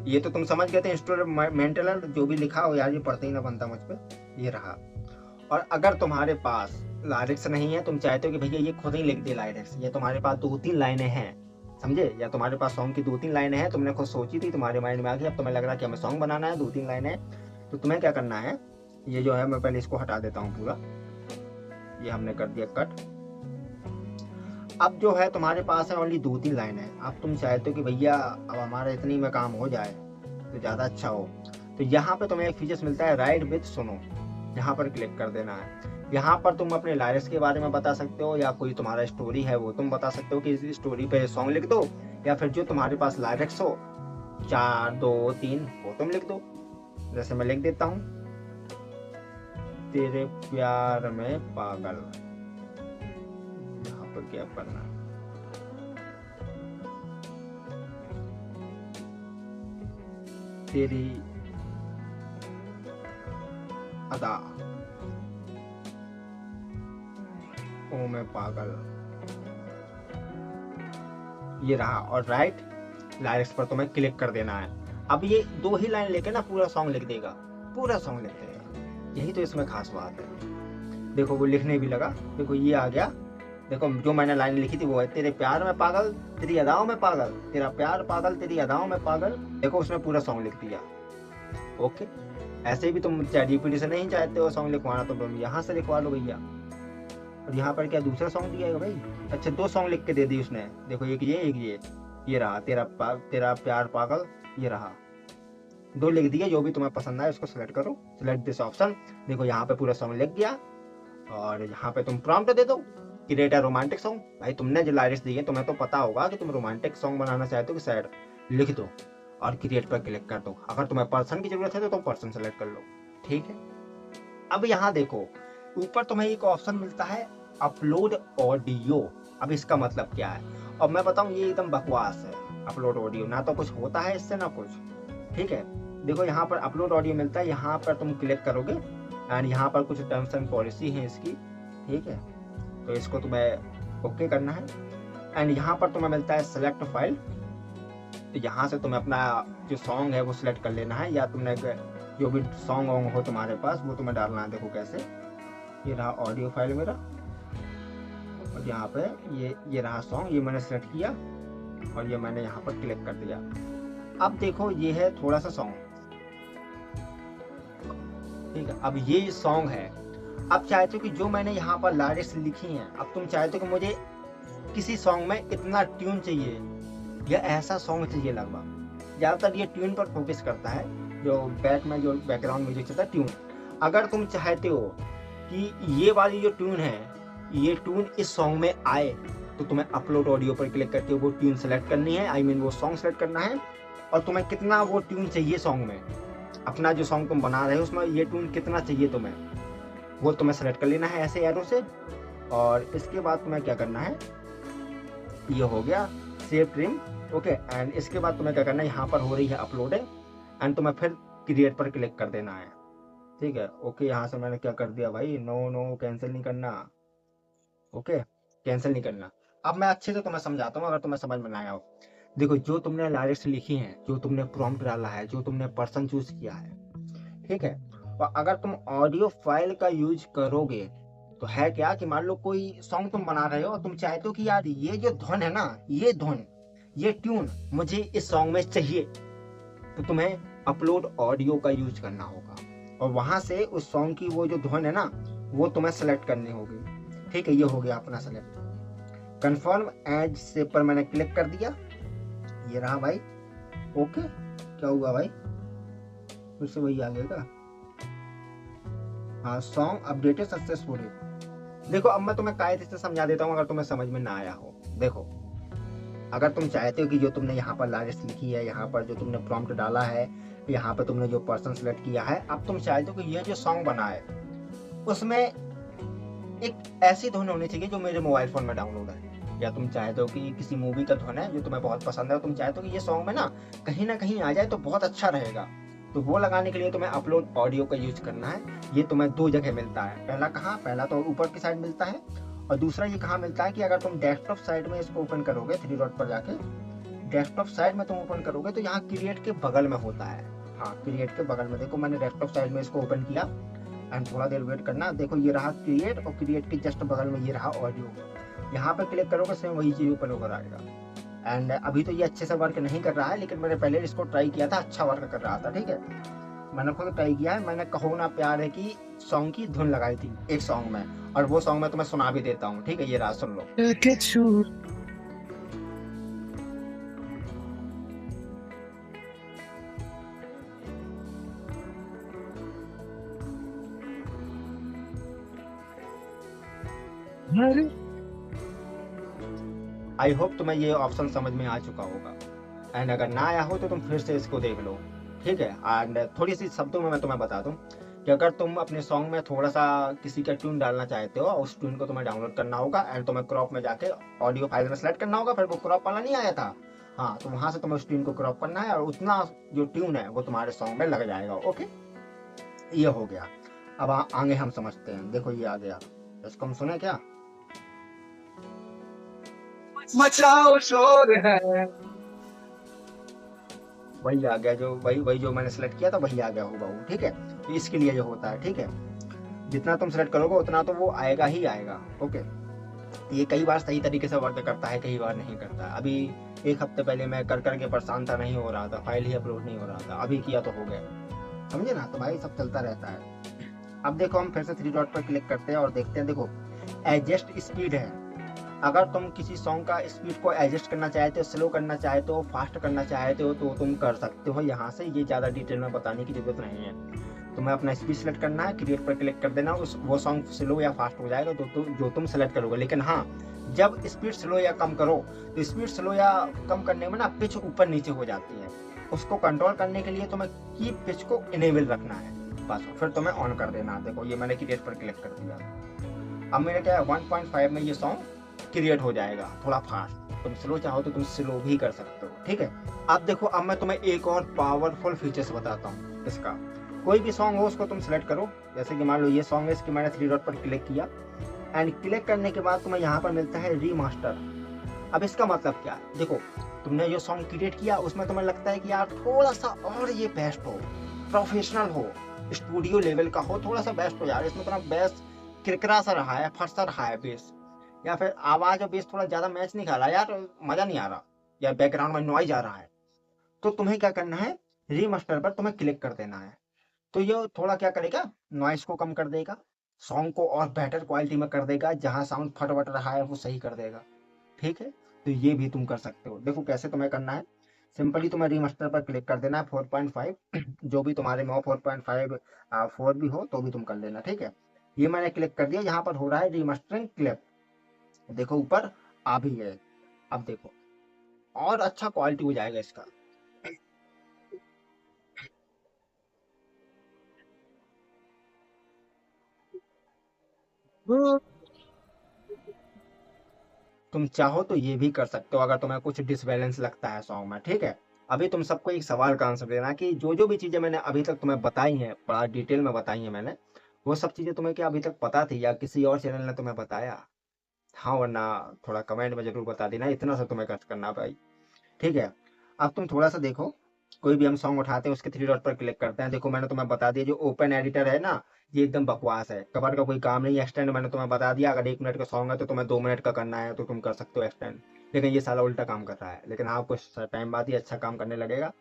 ये तो तुम समझ गए थे, इंस्ट्रूमेंटल जो भी लिखा हो यार, ये पढ़ते ही ना बनता मुझ पे, ये रहा। और अगर तुम्हारे पास लिरिक्स नहीं है, तुम चाहते हो कि भैया ये खुद ही लिख दे लिरिक्स, ये तुम्हारे पास 2-3 लाइनें हैं, समझे, या तुम्हारे पास सॉन्ग की 2-3 लाइनें हैं, तुमने खुद सोची थी, तुम्हारे माइंड में आ गई, अब तुम्हें लग रहा है कि हमें सॉन्ग बनाना है, 2-3 लाइनें, तो तुम्हें क्या करना है, ये जो है मैं पहले इसको हटा देता हूँ पूरा, ये हमने कर दिया कट। अब जो है तुम्हारे पास है ओनली 2-3 लाइन है। अब तुम चाहते हो कि भैया अब हमारा इतनी में काम हो जाए तो ज़्यादा अच्छा हो, तो यहाँ पे तुम्हें एक फीचर्स मिलता है राइट विद सुनो, यहाँ पर क्लिक कर देना है। यहाँ पर तुम अपने लिरिक्स के बारे में बता सकते हो, या कोई तुम्हारा स्टोरी है वो तुम बता सकते हो कि इस स्टोरी पे सॉन्ग लिख दो, या फिर जो तुम्हारे पास लिरिक्स हो 4, 2, 3 वो तुम लिख दो। जैसे मैं लिख देता हूँ, तेरे प्यार में पागल, यहाँ पर क्या करना, तेरी अदा ओ मैं पागल, ये रहा। और राइट लिरिक्स पर तुम्हें क्लिक कर देना है। अब ये 2 ही लाइन लेके ना पूरा सॉन्ग लिख देगा, पूरा सॉन्ग लिख देगा, यही तो इसमें खास बात है। देखो वो लिखने भी लगा, देखो ये आ गया, देखो जो मैंने लाइन लिखी थी वो है, तेरे प्यार में पागल तेरी अदाओं में पागल, तेरा प्यार पागल तेरी अदाओं में पागल। देखो उसने पूरा सॉन्ग लिख दिया। ओके, ऐसे भी तुम ChatGPT से नहीं चाहते हो सॉन्ग लिखवाना तो तुम यहाँ से लिखवा लो भैया। और यहाँ पर क्या दूसरा सॉन्ग दिया है भाई, अच्छा 2 सॉन्ग लिख के दे दी उसने, देखो एक ये रहा, तेरा प्यार पागल, ये रहा, 2 लिख दिए। जो भी तुम्हें पसंद आए उसको सिलेक्ट करो, सिलेक्ट दिस ऑप्शन। देखो यहाँ पे पूरा सॉन्ग लिख गया। और यहाँ पे तुम प्रॉम्प्ट दे दो, क्रिएट अ रोमांटिक सॉन्ग। भाई तुमने जो लिरिक्स दिए तुम्हें तो पता होगा कि तुम रोमांटिक सॉन्ग बनाना चाहते हो कि सैड, लिख दो और क्रिएट पर क्लिक कर दो। अगर तुम्हें पर्सन की जरूरत है तो तुम पर्सन सेलेक्ट कर लो, ठीक है। अब यहाँ देखो ऊपर तुम्हें एक ऑप्शन मिलता है अपलोड ऑडियो। अब इसका मतलब क्या है, अब मैं बताऊं, ये एकदम बकवास है अपलोड ऑडियो, ना तो कुछ होता है इससे ना कुछ, ठीक है। देखो यहाँ पर अपलोड ऑडियो मिलता है, यहाँ पर तुम क्लिक करोगे एंड यहाँ पर कुछ टर्म्स एंड पॉलिसी है इसकी, ठीक है, तो इसको तुम्हें ओके करना है। एंड यहाँ पर तुम्हें मिलता है सेलेक्ट फाइल, तो यहाँ से तुम्हें अपना जो सॉन्ग है वो सिलेक्ट कर लेना है, या तुमने जो भी सॉन्ग वॉन्ग हो तुम्हारे पास वो तुम्हें डालना है। देखो कैसे, ये रहा ऑडियो फाइल मेरा, और यहाँ पे ये रहा सॉन्ग, ये मैंने सेलेक्ट किया और ये मैंने यहाँ पर क्लिक कर दिया। अब देखो ये है थोड़ा सा सॉन्ग, ठीक है। अब ये सॉन्ग है, अब चाहते हो कि जो मैंने यहाँ पर लिरिक्स लिखी हैं, अब तुम चाहते हो कि मुझे किसी सॉन्ग में इतना ट्यून चाहिए या ऐसा सॉन्ग चाहिए लगभग, ज़्यादातर ये ट्यून पर फोकस करता है, जो जो बैकग्राउंड म्यूजिक चलता है ट्यून। अगर तुम चाहते हो कि ये वाली जो ट्यून है ये ट्यून इस सॉन्ग में आए, तो तुम्हें अपलोड ऑडियो पर क्लिक करके वो ट्यून सेलेक्ट करनी है, वो सॉन्ग सेलेक्ट करना है, और तुम्हें कितना वो ट्यून चाहिए सॉन्ग में, अपना जो सॉन्ग तुम बना रहे हो उसमें ये ट्यून कितना चाहिए तुम्हें, वो तुम्हें सेलेक्ट कर लेना है ऐसे एरो से। और इसके बाद तुम्हें क्या करना है, ये हो गया सेव ट्रिम, ओके। एंड इसके बाद तुम्हें क्या करना है, यहाँ पर हो रही है अपलोडिंग एंड तुम्हें फिर क्रिएट पर क्लिक कर देना है, ठीक है। ओके, यहाँ से मैंने क्या कर दिया भाई, नो कैंसिल नहीं करना, ओके, कैंसिल नहीं करना। अब मैं अच्छे से तुम्हें समझाता हूँ अगर तुम्हें समझ में ना आया हो। देखो जो तुमने लिरिक्स लिखी हैं, जो तुमने प्रॉम्प्ट डाला है, जो तुमने पर्सन चूज किया है, ठीक है, और अगर तुम ऑडियो फाइल का यूज करोगे तो है क्या कि मान लो कोई सॉन्ग तुम बना रहे हो और तुम चाहते हो कि यार ये जो धुन है ना, ये धुन, ये ट्यून मुझे इस सॉन्ग में चाहिए, तो तुम्हें अपलोड ऑडियो का यूज करना होगा और वहां से उस सॉन्ग की वो जो धुन है ना वो तुम्हें सेलेक्ट करनी होगी, ठीक है। ये हो गया अपना सेलेक्ट। कंफर्म एज से पर मैंने क्लिक कर दिया, ये रहा भाई, ओके। क्या हुआ भाई, फिर से वही आ गया, हाँ, सॉन्ग अपडेटेड सक्सेसफुली। देखो अब मैं तुम्हें कायदे से समझा देता हूँ अगर तुम्हें समझ में ना आया हो। देखो अगर तुम चाहते हो कि जो तुमने यहाँ पर लाइरिक्स लिखी है, यहाँ पर जो तुमने प्रॉम्प्ट डाला है, यहाँ पर तुमने जो पर्सन सेलेक्ट किया है, अब तुम चाहते हो कि ये जो सॉन्ग बना है उसमें एक ऐसी धुन होनी चाहिए जो मेरे मोबाइल फोन में डाउनलोड है, या तुम चाहते हो कि किसी मूवी का धुन है जो तुम्हें बहुत पसंद है और तुम चाहते हो कि ये सॉन्ग में ना कहीं आ जाए तो बहुत अच्छा रहेगा, तो वो लगाने के लिए तुम्हें अपलोड ऑडियो का यूज करना है। ये तुम्हें 2 जगह मिलता है। पहला कहाँ, पहला तो ऊपर की साइड मिलता है, और दूसरा ये कहाँ मिलता है कि अगर तुम डेस्कटॉप साइड में इसको ओपन करोगे, 3 डॉट पर जाके डेस्कटॉप साइड में तुम ओपन करोगे तो यहाँ क्रिएट के बगल में होता है। हाँ, क्रिएट के बगल में देखो, मैंने डेस्कटॉप साइड में इसको ओपन किया एंड थोड़ा देर वेट करना। देखो ये रहा क्रिएट, और क्रिएट के जस्ट बगल में ये रहा ऑडियो। यहाँ पर क्लिक करोगे सेम वही चीज ओपन होकर आएगा। एंड अभी तो ये अच्छे से वर्क नहीं कर रहा है, लेकिन मैंने पहले इसको ट्राई किया था, अच्छा वर्क कर रहा था। ठीक है, मैंने खुद ट्राई किया है। मैंने कहो ना प्यार है कि सॉन्ग की धुन लगाई थी एक सॉन्ग में, और वो सॉन्ग मैं तुम्हें सुना भी देता हूँ। ठीक है, ये रहा, सुन लो। के छू हर आई होप तुम्हें ये ऑप्शन समझ में आ चुका होगा, एंड अगर ना आया हो तो तुम फिर से इसको देख लो। ठीक है, एंड थोड़ी सी शब्दों में मैं तुम्हें बता दूं कि अगर तुम अपने सॉन्ग में थोड़ा सा किसी का ट्यून डालना चाहते हो, उस ट्यून को तुम्हें डाउनलोड करना होगा एंड तुम्हें क्रॉप में जाके ऑडियो फाइल में सेलेक्ट करना होगा। फिर वो क्रॉप वाला नहीं आया था, हाँ, तो वहां से तुम्हें उस ट्यून को क्रॉप करना है और उतना जो ट्यून है वो तुम्हारे सॉन्ग में लग जाएगा। ओके, ये हो गया। अब आगे हम समझते हैं। देखो ये आ गया, इसको हम सुने क्या? मचाओ शोर है। वही आ गया, जो वही जो मैंने सेलेक्ट किया था वही आ गया होगा वो। ठीक है, तो इसके लिए जो होता है, ठीक है, जितना तुम सेलेक्ट करोगे उतना तो वो आएगा ही आएगा। ओके, ये कई बार सही तरीके से वर्क करता है, कई बार नहीं करता। अभी 1 हफ्ते पहले मैं कर करके परेशान था, नहीं हो रहा था, फाइल ही अपलोड नहीं हो रहा था। अभी किया तो हो गया, समझे ना? तो भाई सब चलता रहता है। अब देखो हम फिर से 3 डॉट पर क्लिक करते हैं और देखते हैं। देखो एडजस्ट स्पीड है, अगर तुम किसी सॉन्ग का स्पीड को एडजस्ट करना चाहते हो, स्लो करना चाहते हो, फास्ट करना चाहते हो, तो तुम कर सकते हो यहाँ से। ये ज़्यादा डिटेल में बताने की जरूरत नहीं है। तुम्हें अपना स्पीड सेलेक्ट करना है, क्रिएट पर क्लिक कर देना, वो सॉन्ग स्लो या फास्ट हो जाएगा जो तुम सेलेक्ट करोगे। लेकिन हाँ, जब स्पीड स्लो या कम करो तो स्पीड स्लो या कम करने में ना पिच ऊपर नीचे हो जाती है। उसको कंट्रोल करने के लिए तुम्हें की पिच को इनेबल रखना है बस, फिर तुम्हें ऑन कर देना। देखो ये मैंने क्रिएट पर क्लिक कर दिया। अब मेरा क्या है, 1.5 में ये सॉन्ग क्रिएट हो जाएगा, थोड़ा फास्ट। तुम स्लो चाहो तो तुम स्लो भी कर सकते हो। ठीक है, अब देखो, अब मैं तुम्हें एक और पावरफुल फीचर्स बताता हूँ इसका। कोई भी सॉन्ग हो उसको तुम सेलेक्ट करो, जैसे कि मान लो ये सॉन्ग है, इसकी मैंने 3 डॉट पर क्लिक किया एंड क्लिक करने के बाद तुम्हें यहाँ पर मिलता है रीमास्टर। अब इसका मतलब क्या है? देखो तुमने जो सॉन्ग क्रिएट किया उसमें तुम्हें लगता है कि यार थोड़ा सा और ये बेस्ट हो, प्रोफेशनल हो, स्टूडियो लेवल का हो, थोड़ा सा बेस्ट हो यार, इसमें थोड़ा बेस किरकिरा सा रहा है, फट सा रहा है बेस, या फिर आवाज और बेस थोड़ा ज्यादा मैच नहीं खा रहा यार, मजा नहीं आ रहा, या बैकग्राउंड में नॉइज आ रहा है, तो तुम्हें क्या करना है, रीमास्टर पर तुम्हें क्लिक कर देना है। तो ये थोड़ा क्या करेगा, नॉइज को कम कर देगा, सॉन्ग को और बेटर क्वालिटी में कर देगा, जहां साउंड फटवट रहा है वो सही कर देगा। ठीक है, तो ये भी तुम कर सकते हो। देखो कैसे तुम्हें करना है, सिंपली तुम्हें रीमास्टर पर क्लिक कर देना है। 4.5 जो भी तुम्हारे में हो, 4.5 4 भी हो तो भी तुम कर लेना। ठीक है, ये मैंने क्लिक कर दिया, यहाँ पर हो रहा है रीमास्टरिंग क्लिप, देखो ऊपर आ भी गए। अब देखो और अच्छा क्वालिटी हो जाएगा इसका। तुम चाहो तो ये भी कर सकते हो अगर तुम्हें कुछ डिसबैलेंस लगता है सॉन्ग में। ठीक है, अभी तुम सबको एक सवाल का आंसर देना कि जो जो भी चीजें मैंने अभी तक तुम्हें बताई हैं, बड़ा डिटेल में बताई हैं मैंने, वो सब चीजें तुम्हें क्या अभी तक पता थी या किसी और चैनल ने तुम्हें बताया? हाँ, वरना थोड़ा कमेंट में जरूर बता देना, इतना सा तुम्हें कष्ट करना भाई। ठीक है, अब तुम थोड़ा सा देखो, कोई भी हम सॉन्ग उठाते हैं उसके 3 डॉट पर क्लिक करते हैं। देखो मैंने तुम्हें बता दिया, जो ओपन एडिटर है ना, ये एकदम बकवास है, कवर का कोई काम नहीं है। एक्सटेंड मैंने तुम्हें बता दिया, अगर 1 मिनट का सॉन्ग है तो तुम्हें 2 मिनट का करना है तो तुम कर सकते हो एक्सटेंड, लेकिन ये साला उल्टा काम कर रहा है। लेकिन हाँ, कुछ टाइम बाद ही अच्छा काम करने लगेगा।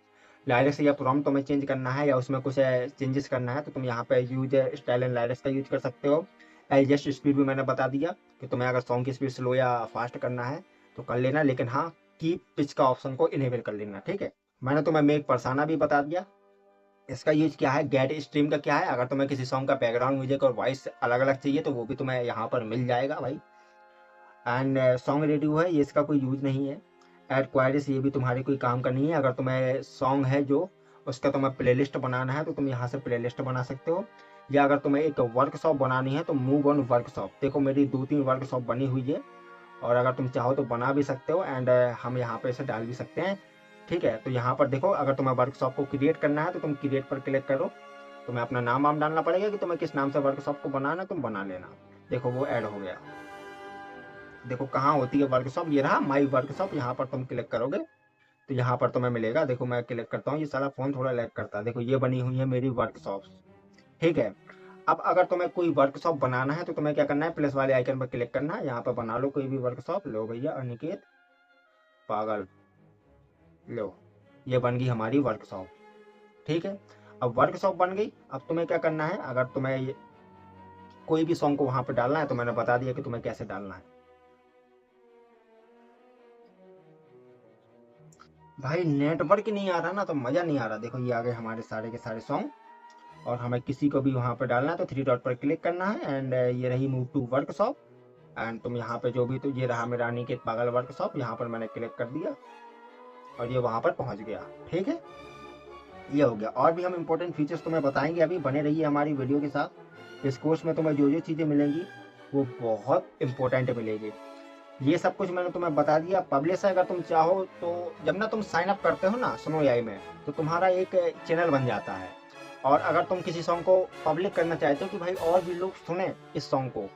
लाइरिक्स या प्रॉम्प्ट तुम्हें चेंज करना है या उसमें कुछ चेंजेस करना है तो तुम यहाँ पे यूज स्टाइल एंड लाइरिक्स का यूज कर सकते हो। एडजस्ट स्पीड भी मैंने बता दिया कि तुम्हें अगर सॉन्ग की स्पीड स्लो या फास्ट करना है तो कर लेना, लेकिन हाँ, कीप पिच का ऑप्शन को इनेबल कर लेना। ठीक है, मैंने तुम्हें मेक परसाना भी बता दिया, इसका यूज क्या है, गेट स्ट्रीम का क्या है, अगर तुम्हें किसी सॉन्ग का बैकग्राउंड म्यूजिक और वॉइस अलग अलग चाहिए तो वो भी तुम्हें यहाँ पर मिल जाएगा भाई। एंड सॉन्ग रेडियो है, ये इसका कोई यूज नहीं है। ऐड क्वारीज, ये भी तुम्हारी कोई काम का नहीं है। अगर तुम्हें सॉन्ग है जो उसका तुम्हें प्लेलिस्ट बनाना है तो तुम यहाँ से प्लेलिस्ट बना सकते हो, या अगर तुम्हें एक वर्कशॉप बनानी है तो मूव ऑन वर्कशॉप। देखो मेरी 2-3 वर्कशॉप बनी हुई है, और अगर तुम चाहो तो बना भी सकते हो, एंड हम यहाँ पे इसे डाल भी सकते हैं। ठीक है, तो यहाँ पर देखो, अगर तुम्हें वर्कशॉप को क्रिएट करना है तो तुम क्रिएट पर क्लिक करो। तुम्हें अपना नाम वाम डालना पड़ेगा कि तुम्हें किस नाम से वर्कशॉप को बनाना है, तुम बना लेना। देखो वो ऐड हो गया। देखो कहाँ होती है वर्कशॉप, ये रहा माई वर्कशॉप। यहाँ पर तुम क्लिक करोगे तो यहाँ पर तुम्हें मिलेगा। देखो मैं क्लिक करता हूँ, ये सारा फोन थोड़ा लैग करता है। देखो ये बनी हुई है मेरी वर्कशॉप। ठीक है, अब अगर तुम्हें कोई वर्कशॉप बनाना है तो तुम्हें क्या करना है, प्लस वाले आइकन पर क्लिक करना है, यहाँ पर बना लो कोई भी वर्कशॉप। लो भैया अनिकेत पागल, लो ये बन गई हमारी वर्कशॉप। ठीक है, अब वर्कशॉप बन गई। अब तुम्हें क्या करना है, अगर तुम्हें कोई भी सॉन्ग को वहां पर डालना है तो मैंने बता दिया कि तुम्हें कैसे डालना है। भाई नेटवर्क नहीं आ रहा ना तो मजा नहीं आ रहा। देखो ये आ गए हमारे सारे के सारे सॉन्ग, और हमें किसी को भी वहां पर डालना है तो 3 डॉट पर क्लिक करना है, एंड ये रही मूव टू वर्कशॉप। एंड तुम यहाँ पे जो भी, तो ये रहा मेरा अनिकेत पागल वर्कशॉप, यहाँ पर मैंने क्लिक कर दिया और ये वहां पर पहुंच गया। ठीक है, ये हो गया। और भी हम इंपॉर्टेंट फीचर्स तुम्हें बताएंगे, अभी बने रहिए हमारी वीडियो के साथ। इस कोर्स में तुम्हें जो जो चीज़ें मिलेंगी वो बहुत इंपॉर्टेंट मिलेगी। ये सब कुछ मैंने तुम्हें बता दिया। पब्लिश अगर तुम चाहो तो जब ना तुम साइन अप करते हो ना सुनो एआई में, तो तुम्हारा एक चैनल बन जाता है, और अगर तुम किसी सॉन्ग को पब्लिक करना चाहते हो कि भाई और भी लोग सुने इस सॉन्ग को,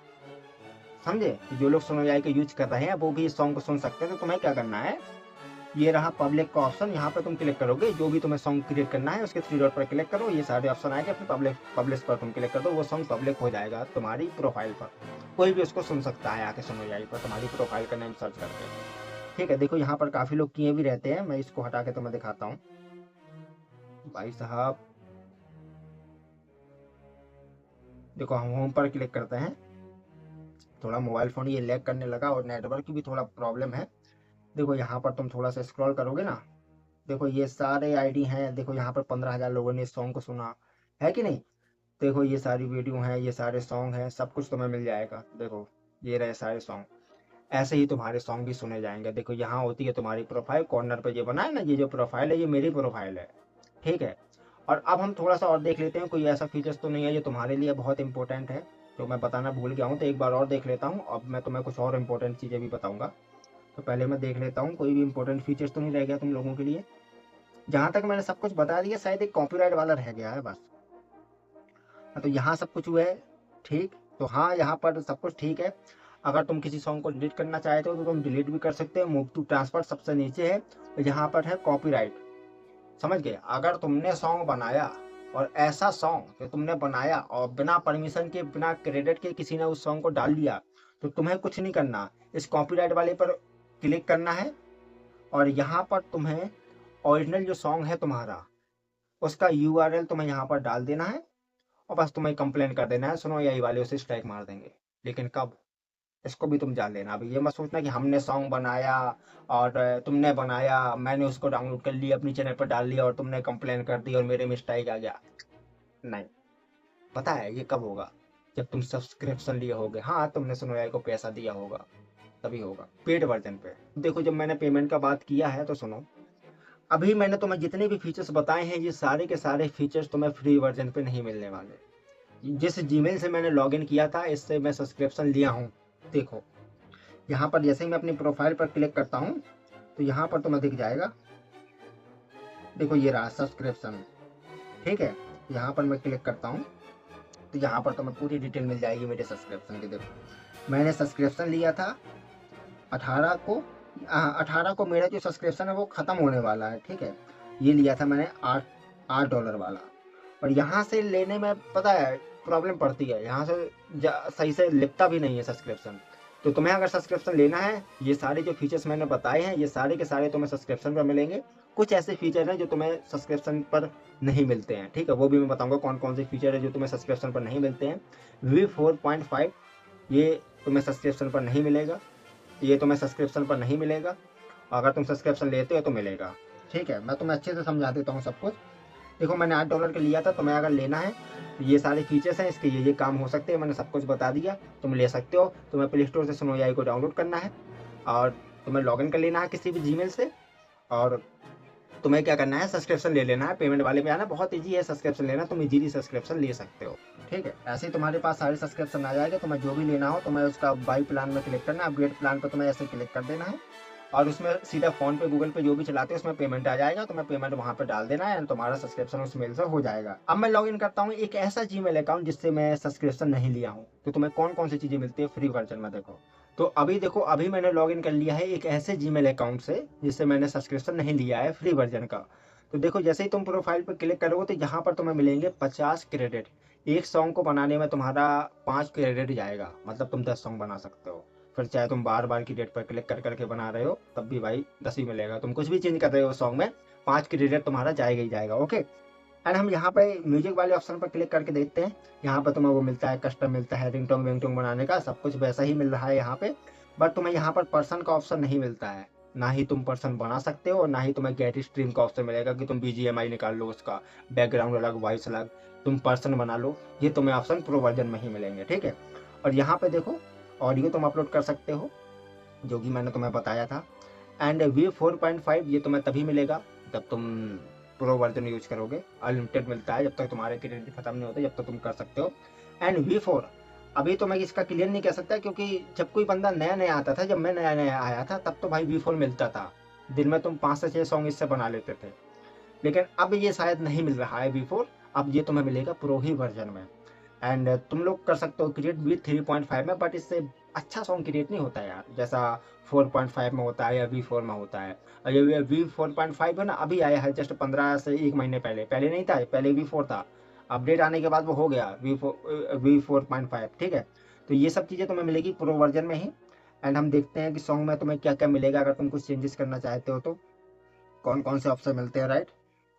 समझे, जो लोग सुनो एआई का यूज कर रहे हैं वो भी इस सॉन्ग को सुन सकते हैं, तो तुम्हें क्या करना है, ये रहा पब्लिक का ऑप्शन, यहाँ पे तुम क्लिक करोगे, जो भी तुम्हें सॉन्ग क्रिएट करना है उसके 3 डॉट पर क्लिक करो, ये सारे ऑप्शन आएंगे, फिर पब्लिश पर तुम क्लिक कर दो, वो सॉन्ग पब्लिक हो जाएगा तुम्हारी प्रोफाइल पर। कोई भी उसको सुन सकता है आके सुनो एआई पर, तुम्हारी प्रोफाइल का नेम सर्च करके। ठीक है, देखो यहाँ पर काफी लोग किए भी रहते हैं, मैं इसको हटा के तुम्हें दिखाता हूँ भाई साहब। देखो हम होम पर क्लिक करते हैं, थोड़ा मोबाइल फोन ये लैग करने लगा और नेटवर्क की भी थोड़ा प्रॉब्लम है। देखो यहाँ पर तुम थोड़ा सा स्क्रॉल करोगे ना, देखो ये सारे आईडी हैं। देखो यहाँ पर 15,000 लोगों ने इस सॉन्ग को सुना है कि नहीं। देखो ये सारी वीडियो हैं, ये सारे सॉन्ग हैं, सब कुछ तुम्हें मिल जाएगा। देखो ये रहे सारे सॉन्ग, ऐसे ही तुम्हारे सॉन्ग भी सुने जाएंगे। देखो यहाँ होती है तुम्हारी प्रोफाइल, कॉर्नर पे ये बना है ना, ये जो प्रोफाइल है ये मेरी प्रोफाइल है। ठीक है, और अब हम थोड़ा सा और देख लेते हैं, कोई ऐसा फीचर्स तो नहीं है जो तुम्हारे लिए बहुत इंपॉर्टेंट है जो मैं बताना भूल गया हूँ, तो एक बार और देख लेता हूँ। अब मैं तुम्हें कुछ और इंपॉर्टेंट चीज़ें भी बताऊँगा, तो पहले मैं देख लेता हूँ कोई भी इंपॉर्टेंट फीचर्स तो नहीं रह गया तुम लोगों के लिए। जहाँ तक मैंने सब कुछ बता दिया, शायद एक कॉपीराइट वाला रह गया है बस। तो यहाँ सब कुछ हुआ है ठीक, तो हाँ यहाँ पर सब कुछ ठीक है। अगर तुम किसी सॉन्ग को डिलीट करना चाहते हो तो तुम डिलीट भी कर सकते हो। मूव टू ट्रांसफर सबसे नीचे है, तो यहाँ पर है कॉपीराइट, समझ गए। अगर तुमने सॉन्ग बनाया और ऐसा सॉन्ग जो तुमने बनाया और बिना परमिशन के, बिना क्रेडिट के किसी ने उस सॉन्ग को डाल दिया, तो तुम्हें कुछ नहीं करना, इस कॉपीराइट वाले पर क्लिक करना है, और यहाँ पर तुम्हें ओरिजिनल जो सॉन्ग है तुम्हारा उसका यूआरएल तुम्हें यहाँ पर डाल देना है, और बस तुम्हें कंप्लेन कर देना है, सुनो एआई वाले उसे स्ट्राइक मार देंगे। लेकिन कब, इसको भी तुम जान लेना। अभी ये मत सोचना कि हमने सॉन्ग बनाया और तुमने बनाया, मैंने उसको डाउनलोड कर लिया, अपनी चैनल पर डाल लिया और तुमने कंप्लेन कर दी और मेरे में स्ट्राइक आ गया। नहीं, पता है ये कब होगा, जब तुम सब्सक्रिप्शन लिए होगे। हाँ तुमने सुनो एआई को पैसा दिया होगा तभी होगा, पेड वर्जन पे। देखो जब मैंने पेमेंट का बात किया है तो सुनो, अभी मैंने तुम्हें जितने भी फीचर्स बताए हैं ये सारे के सारे फीचर्स तुम्हें फ्री वर्जन पे नहीं मिलने वाले। जिस जीमेल से मैंने लॉगिन किया था इससे मैं सब्सक्रिप्शन लिया हूँ। देखो यहाँ पर जैसे ही मैं अपनी प्रोफाइल पर क्लिक करता हूँ तो यहाँ पर तुम्हें दिख जाएगा, देखो ये रहा सब्सक्रिप्शन। ठीक है, यहाँ पर मैं क्लिक करता हूँ तो यहाँ पर तुम्हें पूरी डिटेल मिल जाएगी मेरे सब्सक्रिप्शन की। देखो मैंने सब्सक्रिप्शन लिया था 18 को मेरा जो सब्सक्रिप्शन है वो ख़त्म होने वाला है। ठीक है, ये लिया था मैंने $8 वाला, और यहाँ से लेने में पता है प्रॉब्लम पड़ती है, यहाँ से सही से लिखता भी नहीं है सब्सक्रिप्शन। तो तुम्हें अगर सब्सक्रिप्शन लेना है, ये सारे जो फीचर्स मैंने बताए हैं ये सारे के सारे तुम्हें सब्सक्रिप्शन पर मिलेंगे। कुछ ऐसे फीचर हैं जो तुम्हें सब्सक्रिप्शन पर नहीं मिलते हैं, ठीक है, वो भी मैं बताऊंगा कौन कौन से फीचर है जो तुम्हें सब्सक्रिप्शन पर नहीं मिलते हैं। V4.5 ये तुम्हें सब्सक्रिप्शन पर नहीं मिलेगा, ये तुम्हें सब्सक्रिप्शन पर नहीं मिलेगा, अगर तुम सब्सक्रिप्शन लेते हो तो मिलेगा। ठीक है, मैं तुम्हें अच्छे से समझा देता हूँ सब कुछ। देखो मैंने $8 का लिया था, तुम्हें अगर लेना है तो ये सारे फीचर्स हैं, इसके ये काम हो सकते हैं, मैंने सब कुछ बता दिया, तुम ले सकते हो। तुम्हें प्ले स्टोर से सुनो एआई को डाउनलोड करना है, और तुम्हें लॉगिन कर लेना है किसी भी जीमेल से, और तुम्हें क्या करना है, सब्सक्रिप्शन ले लेना है। पेमेंट वाले में आना, बहुत ईजी है सब्सक्रिप्शन लेना, तुम इजीली सब्सक्रिप्शन ले सकते हो। ठीक है, ऐसे ही तुम्हारे पास सारे सब्सक्रिप्शन आ जाएगा। तुम्हें जो भी लेना हो तुम्हें उसका बाई प्लान में क्लिक करना है, अपग्रेड प्लान पर तुम्हें ऐसे क्लिक कर देना है, और उसमें सीधा फोन पे गूगल पे जो भी चलाते हो उसमें पेमेंट आ जाएगा। तुम्हें पेमेंट वहां पे डाल देना है एंड तुम्हारा सब्सक्रिप्शन उस मेल से हो जाएगा। अब मैं लॉगिन करता हूँ एक ऐसा जीमेल अकाउंट जिससे मैं सब्सक्रिप्शन नहीं लिया हूँ। तो तुम्हें कौन कौन सी चीजें मिलती है फ्री वर्जन में, देखो। तो अभी देखो, अभी मैंने लॉगिन कर लिया है एक ऐसे जीमेल अकाउंट से जिससे मैंने सब्सक्रिप्शन नहीं लिया है फ्री वर्जन का। तो देखो, जैसे ही तुम प्रोफाइल पर क्लिक करोगे तो यहाँ पर तुम्हें मिलेंगे 50 क्रेडिट। एक सॉन्ग को बनाने में तुम्हारा 5 क्रेडिट जाएगा, मतलब तुम 10 सॉन्ग बना सकते हो। फिर चाहे तुम बार बार की डेट पर क्लिक कर करके बना रहे हो तब भी भाई 10 ही मिलेगा। तुम कुछ भी चेंज कर रहे हो सॉन्ग में, 5 क्रेडिट तुम्हारा जाएगा ही जाएगा। ओके, एंड हम यहाँ पे म्यूजिक वाले ऑप्शन पर क्लिक करके देखते हैं। यहाँ पर तुम्हें वो मिलता है, कस्टम मिलता है, रिंगटोन विंगटोन बनाने का, सब कुछ वैसा ही मिल रहा है यहाँ पे। बट तुम्हें यहाँ पर पर्सन का ऑप्शन नहीं मिलता है, ना ही तुम पर्सन बना सकते हो और ना ही तुम्हें गेट स्ट्रीम का ऑप्शन मिलेगा कि तुम BGMI निकाल लो, उसका बैकग्राउंड अलग, वॉइस अलग, तुम पर्सन बना लो। ये तुम्हें ऑप्शन प्रो वर्जन में ही मिलेंगे। ठीक है, और यहाँ पे देखो ऑडियो तुम अपलोड कर सकते हो, जो कि मैंने तुम्हें बताया था। एंड V4.5 ये तुम्हें तभी मिलेगा जब तुम प्रो वर्जन यूज करोगे। अनलिमिटेड मिलता है, जब तक तुम्हारे क्रेडिट खत्म नहीं होते जब तक तुम कर सकते हो। एंड V4 अभी तो मैं इसका क्लियर नहीं कह सकता, क्योंकि जब कोई बंदा नया नया आता था, जब मैं नया नया आया था तब तो भाई V4 मिलता था, दिन में तुम 5 से 6 सॉन्ग इससे बना लेते थे। लेकिन अब ये शायद नहीं मिल रहा है V4, अब ये तुम्हें मिलेगा प्रो ही वर्जन में। एंड तुम लोग कर सकते हो क्रिएट भी 3.5 में, बट इससे अच्छा सॉन्ग क्रिएट नहीं होता यार, जैसा 4.5 में होता है या V4 में होता है। और ये V4.5 है ना, अभी आया है जस्ट 15 से 1 महीने पहले, पहले नहीं था, पहले V4 था। अपडेट आने के बाद वो हो गया V4.5। ठीक है, तो ये सब चीज़ें तुम्हें मिलेगी प्रो वर्जन में ही। एंड हम देखते हैं कि सॉन्ग में तुम्हें क्या क्या मिलेगा अगर तुम कुछ चेंजेस करना चाहते हो तो कौन कौन से ऑप्शन मिलते हैं, राइट।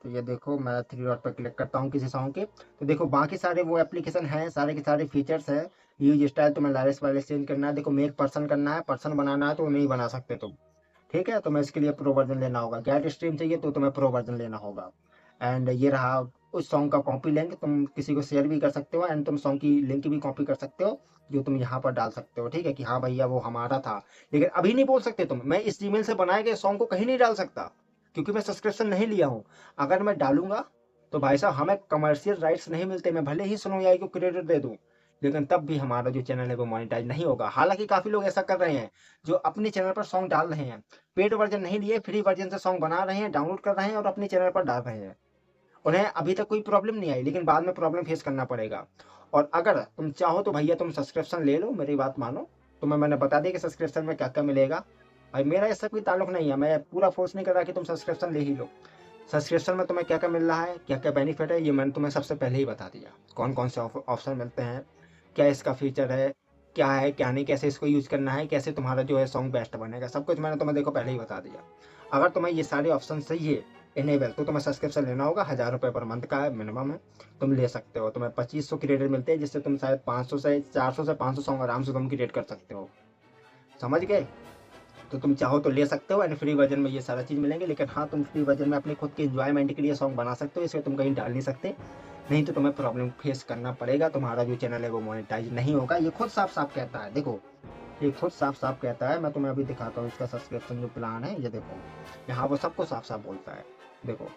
तो ये देखो, मैं 3 डॉट पर क्लिक करता हूँ किसी सॉन्ग के, तो देखो बाकी सारे वो एप्लीकेशन हैं, सारे के सारे फीचर्स हैं। यूज स्टाइल तुम्हें लाइरिक्स वायरस चेंज करना है, देखो मेक पर्सन करना है, पर्सन बनाना है तो नहीं बना सकते तुम। ठीक है, तो मैं इसके लिए प्रो वर्जन लेना होगा। गेट स्ट्रीम चाहिए तो तुम्हें प्रो वर्जन लेना होगा। एंड ये रहा उस सॉन्ग का कॉपी लिंक, तुम किसी को शेयर भी कर सकते हो एंड तुम सॉन्ग की लिंक भी कॉपी कर सकते हो, जो तुम यहाँ पर डाल सकते हो। ठीक है, कि हाँ भैया वो हमारा था। लेकिन अभी नहीं बोल सकते तुम, मैं इस जीमेल से बनाए गए सॉन्ग को कहीं नहीं डाल सकता, क्योंकि मैं सब्सक्रिप्शन नहीं लिया हूँ। अगर मैं डालूंगा तो भाई साहब हमें कमर्शियल राइट्स नहीं मिलते। मैं भले ही सुनो याई को क्रेडिट दे दूं, लेकिन तब भी हमारा जो चैनल है वो मोनेटाइज नहीं होगा। हालांकि काफी लोग ऐसा कर रहे हैं जो अपने चैनल पर सॉन्ग डाल रहे हैं, पेड वर्जन नहीं लिए, फ्री वर्जन से सॉन्ग बना रहे हैं, डाउनलोड कर रहे हैं और अपने चैनल पर डाल रहे हैं। उन्हें अभी तक कोई प्रॉब्लम नहीं आई, लेकिन बाद में प्रॉब्लम फेस करना पड़ेगा। और अगर तुम चाहो तो भैया तुम सब्सक्रिप्शन ले लो, मेरी बात मानो। तुम्हें मैंने बता दिया कि सब्सक्रिप्शन में क्या क्या मिलेगा। भाई मेरा ऐसा कोई ताल्लुक नहीं है, मैं पूरा फोर्स नहीं कर रहा कि तुम सब्सक्रिप्शन ले ही लो। सब्सक्रिप्शन में तुम्हें क्या क्या मिल रहा है, क्या क्या बेनिफिट है, ये मैंने तुम्हें सबसे पहले ही बता दिया। कौन कौन से ऑप्शन मिलते हैं, क्या इसका फीचर है क्या नहीं, कैसे इसको यूज करना है, कैसे तुम्हारा जो है सॉन्ग बेस्ट बनेगा, सब कुछ मैंने तुम्हें देखो पहले ही बता दिया। अगर तुम्हें ये सारे ऑप्शन चाहिए इनेबल, तो तुम्हें सब्सक्रिप्शन लेना होगा। 1000 रुपये पर मंथ का है, मिनिमम है, तुम ले सकते हो। तुम्हें 2500 क्रेडिट मिलते हैं, जिससे तुम शायद 500 से 400 से 500 सॉन्ग आराम से तुम क्रिएट कर सकते हो। समझ गए। तो तुम चाहो तो ले सकते हो एंड फ्री वर्जन में ये सारा चीज़ मिलेंगे। लेकिन हाँ, तुम फ्री वर्जन में अपने खुद के इंजॉयमेंट के लिए सॉन्ग बना सकते हो, इसमें तुम कहीं डाल नहीं सकते, नहीं तो तुम्हें प्रॉब्लम फेस करना पड़ेगा, तुम्हारा जो चैनल है वो मोनेटाइज नहीं होगा। ये खुद साफ साफ कहता है, देखो ये खुद साफ साफ कहता है। मैं तुम्हें अभी दिखाता हूँ इसका सब्सक्रिप्शन जो प्लान है, ये देखो यहाँ वो सबको साफ साफ बोलता है। देखो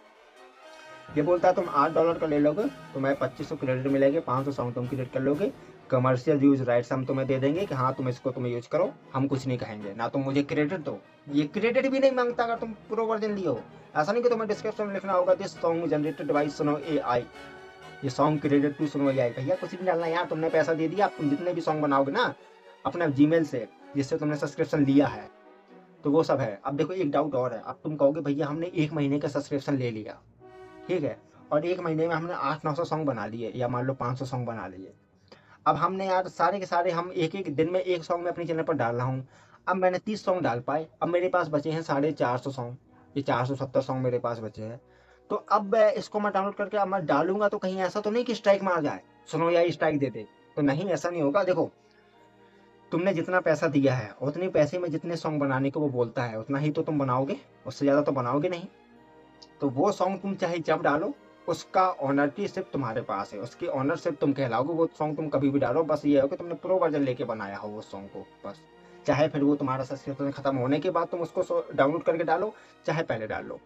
ये बोलता है तुम $8 का ले लोगे, तुम्हें 2500 क्रेडिट मिलेंगे, 500 सॉन्ग तुम क्रिएट कर लोगे, कमर्शियल यूज राइट्स हम तुम्हें दे देंगे कि हाँ तुम इसको तुम यूज करो, हम कुछ नहीं कहेंगे, ना तुम मुझे क्रेडिट दो। ये क्रेडिट भी नहीं मांगता अगर तुम प्रो वर्जन लिए हो। ऐसा नहीं कि तुम्हें डिस्क्रिप्शन में लिखना होगा दिस सॉन्ग जनरेटेड बाय सुनो AI, ये सॉन्ग क्रेडिट टू सुनो AI। भैया कुछ भी डालना यार, तुमने पैसा दे दिया, तुम जितने भी सॉन्ग बनाओगे ना अपने जीमेल से जिससे तुमने सब्सक्रिप्शन लिया है, तो वो सब है। अब देखो एक डाउट और है, अब तुम कहोगे भैया हमने 1 महीने का सब्सक्रिप्शन ले लिया, ठीक है, और 1 महीने में हमने 800-900 सॉन्ग बना लिए या मान लो 500 सॉन्ग बना लिए। अब हमने यार सारे के सारे हम एक एक दिन में एक सॉन्ग में अपने चैनल पर डाल रहा हूँ। अब मैंने 30 सॉन्ग डाल पाए, अब मेरे पास बचे हैं 450 सॉन्ग, ये 470 सॉन्ग मेरे पास बचे हैं। तो अब इसको मैं डाउनलोड करके अब मैं डालूंगा तो कहीं ऐसा तो नहीं कि स्ट्राइक मार जाए, सुनो या स्ट्राइक दे दे, तो नहीं, ऐसा नहीं होगा। देखो तुमने जितना पैसा दिया है उतने पैसे में जितने सॉन्ग बनाने को वो बोलता है उतना ही तो तुम बनाओगे, उससे ज़्यादा तो बनाओगे नहीं। तो वो सॉन्ग तुम चाहे जब डालो, उसका ऑनरशिप सिर्फ तुम्हारे पास है, उसकी ऑनरशिप तुम कहलाओगे। वो सॉन्ग तुम कभी भी डालो, बस ये हो कि तुमने प्रो वर्जन लेके बनाया हो वो सॉन्ग को, बस चाहे फिर वो तुम्हारा सब्सक्रिप्शन खत्म होने के बाद तुम उसको डाउनलोड करके डालो, चाहे पहले डाल लो।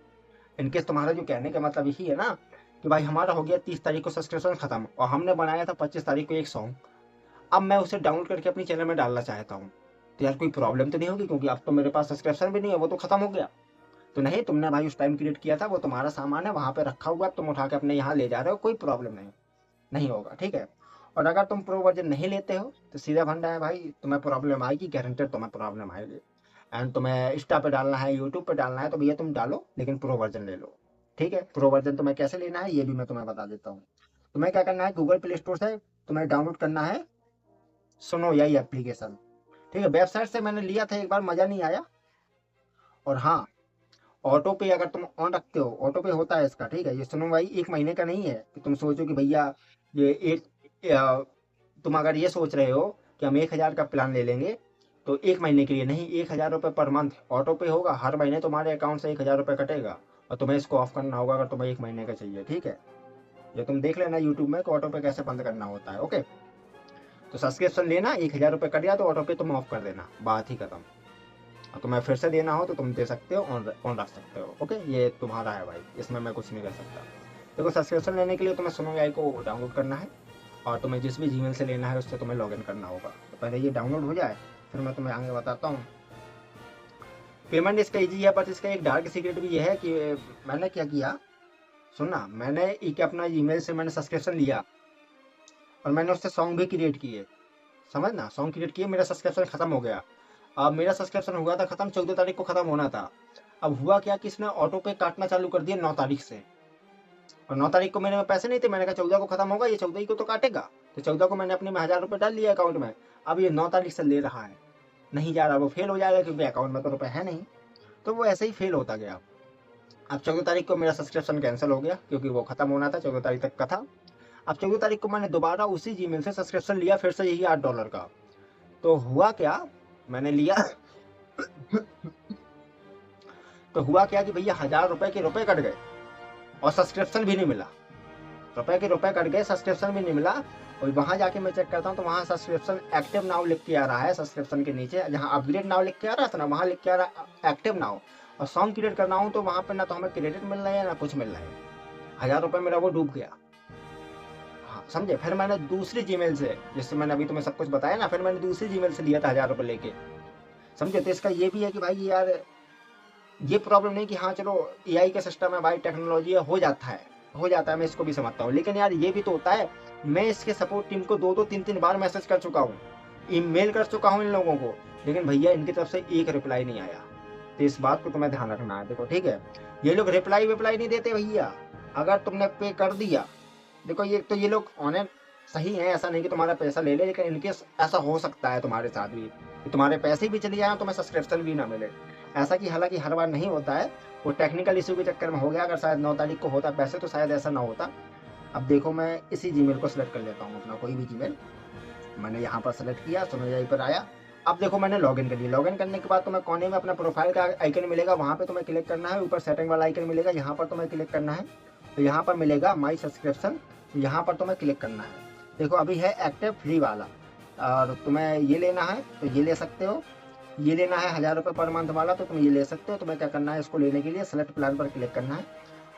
इनकेस तुम्हारा जो कहने का मतलब यही है ना कि भाई हमारा हो गया 30 तारीख को सब्सक्रिप्शन खत्म और हमने बनाया था 25 तारीख को एक सॉन्ग, अब मैं उसे डाउनलोड करके अपनी चैनल में डालना चाहता हूँ, तो यार कोई प्रॉब्लम तो नहीं होगी, क्योंकि अब तो मेरे पास सब्सक्रिप्शन भी नहीं है, वो तो खत्म हो गया। तो नहीं, तुमने भाई उस टाइम क्रिएट किया था, वो तुम्हारा सामान है, वहां पे रखा हुआ है, तुम उठा के अपने यहाँ ले जा रहे हो, कोई प्रॉब्लम नहीं नहीं होगा, ठीक है। और अगर तुम प्रो वर्जन नहीं लेते हो तो सीधा फंडा है भाई, तुम्हें प्रॉब्लम आएगी, गारंटेड तुम्हें प्रॉब्लम आएगी। एंड तुम्हें इंस्टा पे डालना है, यूट्यूब पे डालना है, तो भैया तुम डालो, लेकिन प्रो वर्जन ले लो, ठीक है। प्रो वर्जन तुम्हें कैसे लेना है ये भी मैं तुम्हें बता देता हूँ। तुम्हें क्या करना है, गूगल प्ले स्टोर से तुम्हें डाउनलोड करना है सुनो यही एप्लीकेशन, ठीक है। वेबसाइट से मैंने लिया था एक बार, मजा नहीं आया। और हाँ, ऑटो पे अगर तुम ऑन रखते हो, ऑटो पे होता है इसका, ठीक है। ये सुनो भाई 1 महीने का नहीं है कि तुम सोचो कि भैया ये तुम अगर ये सोच रहे हो कि हम 1,000 का प्लान ले लेंगे तो 1 महीने के लिए नहीं, 1,000 रुपये पर मंथ ऑटो पे होगा, हर महीने तुम्हारे अकाउंट से 1,000 रुपये कटेगा और तुम्हें इसको ऑफ करना होगा अगर तुम्हें 1 महीने का चाहिए, ठीक है। ये तुम देख लेना यूट्यूब में कि ऑटो पे कैसे बंद करना होता है, ओके। तो सब्सक्रिप्शन लेना, 1,000 रुपये कट गया तो ऑटो पे तुम ऑफ कर देना, बात ही खत्म। और तुम्हें फिर से देना हो तो तुम दे सकते हो, ऑन रख सकते हो, ओके। ये तुम्हारा है भाई, इसमें मैं कुछ नहीं कर सकता। देखो, सब्सक्रिप्शन लेने के लिए तुम्हें सुनो एआई को डाउनलोड करना है और तुम्हें जिस भी जीमेल से लेना है उससे तुम्हें लॉगिन करना होगा। तो पहले ये डाउनलोड हो जाए फिर मैं तुम्हें आगे बताता हूँ। पेमेंट इसका ईजी है, बट इसका एक डार्क सीक्रेट भी ये है कि मैंने क्या किया, सुनना, मैंने एक अपना ईमेल से मैंने सब्सक्रिप्शन लिया और मैंने उससे सॉन्ग भी क्रिएट किए, समझना, सॉन्ग क्रिएट किए, मेरा सब्सक्रिप्शन खत्म हो गया। अब मेरा सब्सक्रिप्शन हुआ था खत्म, 14 तारीख को खत्म होना था। अब हुआ क्या कि इसने ऑटो पे काटना चालू कर दिया 9 तारीख से, और 9 तारीख को मेरे में पैसे नहीं थे, मैंने कहा 14 को खत्म होगा, ये 14 ही को तो काटेगा, तो 14 को मैंने अपने में 1,000 रुपये डाल लिया अकाउंट में। अब ये 9 तारीख से ले रहा है, नहीं जा रहा, वो फेल हो जाएगा क्योंकि अकाउंट में तो रुपये है नहीं, तो वो ऐसे ही फेल होता गया। अब 14 तारीख को मेरा सब्सक्रिप्शन कैंसिल हो गया क्योंकि वो खत्म होना था, 14 तारीख तक का था। अब 14 तारीख को मैंने दोबारा उसी जीमेल से सब्सक्रिप्शन लिया, फिर से यही $8 का। तो हुआ क्या, मैंने लिया तो हुआ क्या कि भैया 1,000 रुपए के रुपए कट गए और सब्सक्रिप्शन भी नहीं मिला, रुपए के रुपए कट गए, सब्सक्रिप्शन भी नहीं मिला। और वहां जाके मैं चेक करता हूँ तो वहां सब्सक्रिप्शन एक्टिव नाउ लिख के आ रहा है, सब्सक्रिप्शन के नीचे जहाँ अपग्रेड नाउ लिख के आ रहा था ना, वहां लिख के आ रहा है एक्टिव नाउ। और सॉन्ग क्रिएट करना हूँ तो वहां पर ना तो हमें क्रेडिट मिल रहा है ना कुछ मिल रहा है, 1,000 रुपए मेरा वो डूब गया। हाँ, समझे। फिर मैंने दूसरी जीमेल से, जिससे मैंने अभी तुम्हें सब कुछ बताया ना, फिर मैंने दूसरी जीमेल से लिया था 1,000 रुपए लेके, समझे। तो इसका ये भी है कि भाई यार ये प्रॉब्लम नहीं कि हाँ चलो एआई का सिस्टम है भाई, टेक्नोलॉजी है, हो जाता है, मैं इसको भी समझता हूँ। लेकिन यार ये भी तो होता है, मैं इसके सपोर्ट टीम को 2-2 3-3 बार मैसेज कर चुका हूँ, ईमेल कर चुका हूँ इन लोगों को, लेकिन भैया इनकी तरफ से एक रिप्लाई नहीं आया। तो इस बात को तुम्हें ध्यान रखना है, देखो ठीक है। ये लोग रिप्लाई नहीं देते भैया, अगर तुमने पे कर दिया, देखो ये तो ये लोग ऑनेस्ट सही है, ऐसा नहीं कि तुम्हारा पैसा ले ले, लेकिन इनके ऐसा हो सकता है तुम्हारे साथ भी कि तुम्हारे पैसे भी चले जाए, तुम्हें सब्सक्रिप्शन भी ना मिले। ऐसा कि हालांकि हर बार नहीं होता है, वो टेक्निकल इशू के चक्कर में हो गया। अगर शायद 9 तारीख को होता पैसे तो शायद ऐसा ना होता। अब देखो, मैं इसी जीमेल को सिलेक्ट कर लेता हूँ, अपना कोई भी जीमेल मैंने यहाँ पर सेलेक्ट किया, सुनो यहीं पर आया। अब देखो मैंने लॉगिन कर लिया। लॉगिन करने के बाद तुम्हें कोने में अपना प्रोफाइल का आइकन मिलेगा, वहाँ पे तुम्हें क्लिक करना है। ऊपर सेटिंग वाला आइकन मिलेगा, यहाँ पर तुम्हें क्लिक करना है। तो यहाँ पर मिलेगा माई सब्सक्रिप्शन, यहाँ पर तुम्हें क्लिक करना है। देखो अभी है एक्टिव फ्री वाला, और तुम्हें ये लेना है तो ये ले सकते हो, ये लेना है 1,000 रुपये पर मंथ वाला तो तुम ये ले सकते हो। तुम्हें क्या करना है, इसको लेने के लिए सेलेक्ट प्लान पर क्लिक करना है,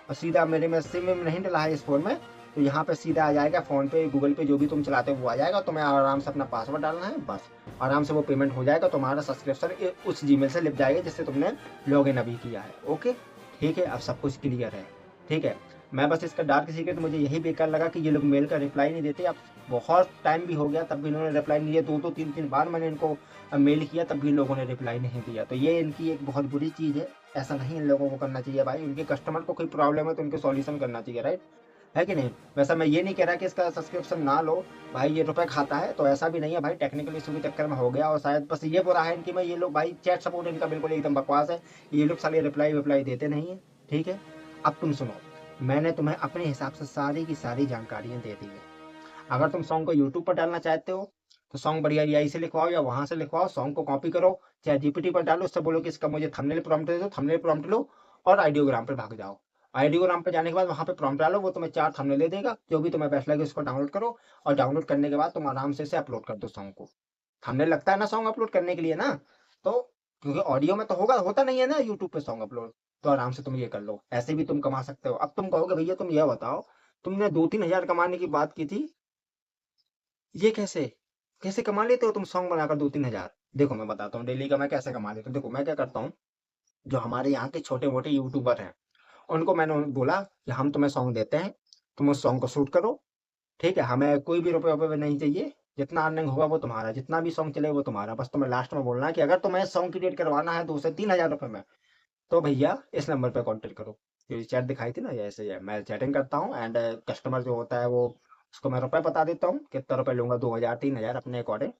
और सीधा मेरे में सिम में नहीं डला है इस फोन में, तो यहाँ पे सीधा आ जाएगा, फोन पे गूगल पे जो भी तुम चलाते हो वो आ जाएगा। तुम्हें आराम से अपना पासवर्ड डालना है, बस आराम से वो पेमेंट हो जाएगा, तुम्हारा सब्सक्रिप्शन उस जीमेल से लिप जाएगा जिससे तुमने लॉगिन अभी किया है। ओके ठीक है, अब सब कुछ क्लियर है, ठीक है। मैं बस इसका डार्क सीक्रेट मुझे यही बेकार लगा कि ये लोग मेल का रिप्लाई नहीं देते। अब बहुत टाइम भी हो गया तब भी इन्होंने रिप्लाई नहीं दिया, 2-2 3-3 बार मैंने इनको मेल किया तब भी इन लोगों ने रिप्लाई नहीं दिया। तो ये इनकी एक बहुत बुरी चीज़ है, ऐसा नहीं इन लोगों को करना चाहिए भाई। उनके कस्टमर को कोई प्रॉब्लम है तो उनके सॉल्यूशन करना चाहिए, राइट है कि नहीं। वैसा मैं ये नहीं कह रहा कि इसका सब्सक्रिप्शन ना लो भाई, ये रुपए खाता है, तो ऐसा भी नहीं है भाई, टेक्निकल इशू के चक्कर में हो गया। और शायद बस ये बुरा है इनकी में, ये लोग भाई चैट सपोर्ट इनका बिल्कुल एकदम बकवास है, ये लोग साले रिप्लाई देते नहीं है, ठीक है। अब तुम सुनो, मैंने तुम्हें अपने हिसाब से सारी की सारी जानकारियां दे दी है। अगर तुम सॉन्ग को यूट्यूब पर डालना चाहते हो तो सॉन्ग बढ़िया एआई से लिखवाओ या वहां से लिखवाओ, सॉन्ग को कॉपी करो, चाहे जीपीटी पर डालो, उससे बोलो कि इसका मुझे थंबनेल प्रॉम्प्ट दे दो, थंबनेल प्रॉम्प्ट लो और आइडियोग्राम पर भाग जाओ। आइडियोग्राम पर जाने के बाद वहां पे प्रॉम्प्ट डालो, वो तुम्हें 4 थंबनेल दे देगा, जो भी तुम्हें बेस्ट लगे उसको डाउनलोड करो, और डाउनलोड करने के बाद तुम आराम से इसे अपलोड कर दो सॉन्ग को, थंबनेल लगता है ना सॉन्ग अपलोड करने के लिए ना, तो क्योंकि ऑडियो में तो होता नहीं है ना यूट्यूब पे सॉन्ग अपलोड। तो आराम से तुम ये कर लो, ऐसे भी तुम कमा सकते हो। अब तुम कहोगे भैया तुम ये बताओ, तुमने 2-3 हजार कमाने की बात की थी, ये कैसे कैसे कमा लेते हो तुम सॉन्ग बनाकर 2-3 हजार? देखो मैं बताता हूँ डेली का मैं कैसे कमा लेता हूँ। देखो मैं क्या करता हूँ, जो हमारे यहाँ के छोटे मोटे यूट्यूबर हैं उनको मैंने बोला कि हम तुम्हें सॉन्ग देते हैं, तुम उस सॉन्ग को शूट करो, ठीक है, हमें कोई भी रुपये वुपये नहीं चाहिए, जितना अर्निंग होगा वो तुम्हारा, जितना भी सॉन्ग चले वो तुम्हारा। बस तुम्हें लास्ट में बोलना है कि अगर तुम्हें सॉन्ग क्रिएट करवाना है 2 से 3 हजार रुपये में, तो भैया इस नंबर पे कांटेक्ट करो। ये चैट दिखाई थी ना, ये ऐसे ही है, मैं चैटिंग करता हूँ एंड कस्टमर जो होता है वो, उसको मैं रुपए बता देता हूँ कितना रुपए लूंगा, 2 हजार 3 हजार अपने अकॉर्डिंग।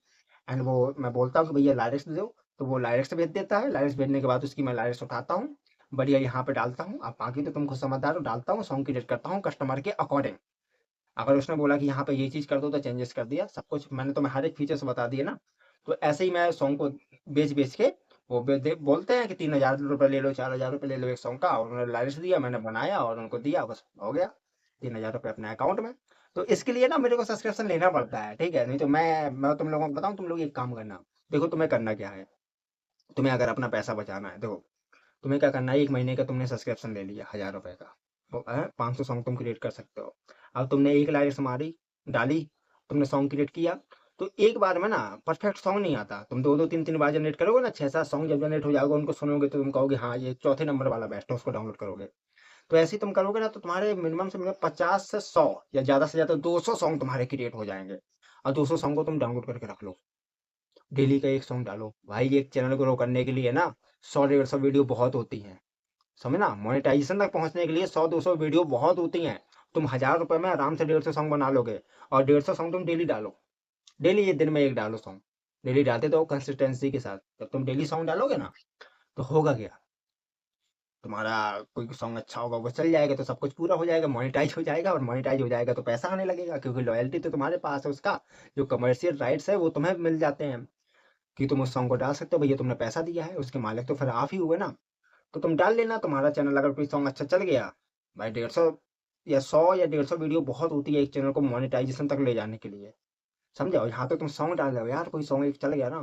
एंड वो मैं बोलता हूँ कि भैया लाइरिक्स दो, तो वो लाइरिक्स भेज देता है। लाइरिक्स भेजने के बाद उसकी मैं लाइरिक्स उठाता हूँ, बढ़िया यहाँ पे डालता हूँ। अब बाकी तो तुम खुद समझदार हो, डालता हूँ सॉन्ग क्रिएट करता हूँ कस्टमर के अकॉर्डिंग। अगर उसने बोला कि यहाँ पे ये चीज़ कर दो तो चेंजेस कर दिया, सब कुछ मैंने तुम्हें हर एक फीचर्स बता दिए ना। तो ऐसे ही मैं सॉन्ग को बेच बेच के, वो बोलते हैं कि 3 हजार रुपये ले लो, 4 हजार रुपये ले लो एक सॉन्ग का, और उन्होंने लाइसेंस दिया, मैंने बनाया और उनको दिया, बस हो गया 3 हजार रुपये अपने अकाउंट में। तो इसके लिए ना मेरे को सब्सक्रिप्शन लेना पड़ता है, ठीक है, नहीं तो मैं तुम लोगों को बताऊँ, तुम लोग एक काम करना। देखो तुम्हें करना क्या है, तुम्हें अगर अपना पैसा बचाना है, देखो तुम्हें क्या करना है, 1 महीने का तुमने सब्सक्रिप्शन ले लिया 1000 रुपए का, वो 500 सॉन्ग तुम क्रिएट कर सकते हो। अब तुमने एक लाइक्स मारी, डाली, तुमने सॉन्ग क्रिएट किया, तो एक बार में ना परफेक्ट सॉन्ग नहीं आता, तुम 2-2 3-3 बार जनरेट करोगे ना, 6-7 सॉन्ग जब जनरेट हो जाएगा, उनको सुनोगे तो तुम कहोगे हाँ ये चौथे नंबर वाला बेस्ट है, उसको डाउनलोड करोगे। तो ऐसे ही तुम करोगे ना, तो तुम्हारे मिनिमम से मिनिमम 50 से 100 या ज्यादा से ज्यादा 200 सॉन्ग तुम्हारे क्रिएट हो जाएंगे। और 200 सॉन्ग को तुम डाउनलोड करके रख लो, डेली का एक सॉन्ग डालो भाई। एक चैनल ग्रो करने के लिए ना 100-150 वीडियो बहुत होती हैं, समझना, मोनेटाइजेशन तक पहुंचने के लिए 100-200 वीडियो बहुत होती हैं। तुम 1000 रुपए में आराम से 150 सॉन्ग बना लोगे। और 150 सॉन्ग तुम डेली डालो, डेली, ये दिन में एक डालो सॉन्ग, डेली डालते तो कंसिस्टेंसी के साथ। जब तुम डेली सॉन्ग डालोगे ना, तो होगा क्या, तुम्हारा कोई सॉन्ग अच्छा होगा वो चल जाएगा, तो सब कुछ पूरा हो जाएगा, मोनेटाइज हो जाएगा। और मोनेटाइज हो जाएगा तो पैसा आने लगेगा, क्योंकि लॉयल्टी तो तुम्हारे पास है उसका, जो कमर्शियल राइट्स है वो तुम्हें मिल जाते हैं कि तुम उस सॉन्ग को डाल सकते हो। भैया तुमने पैसा दिया है, उसके मालिक तो फिर आप ही हुए ना। तो तुम डाल लेना, तुम्हारा चैनल अगर कोई सॉन्ग अच्छा चल गया भाई, 150 या 100 या 150 वीडियो बहुत होती है एक चैनल को मोनेटाइजेशन तक ले जाने के लिए, समझे। और यहाँ तो तुम सॉन्ग डाल रहे हो यार, कोई सॉन्ग एक चल गया ना,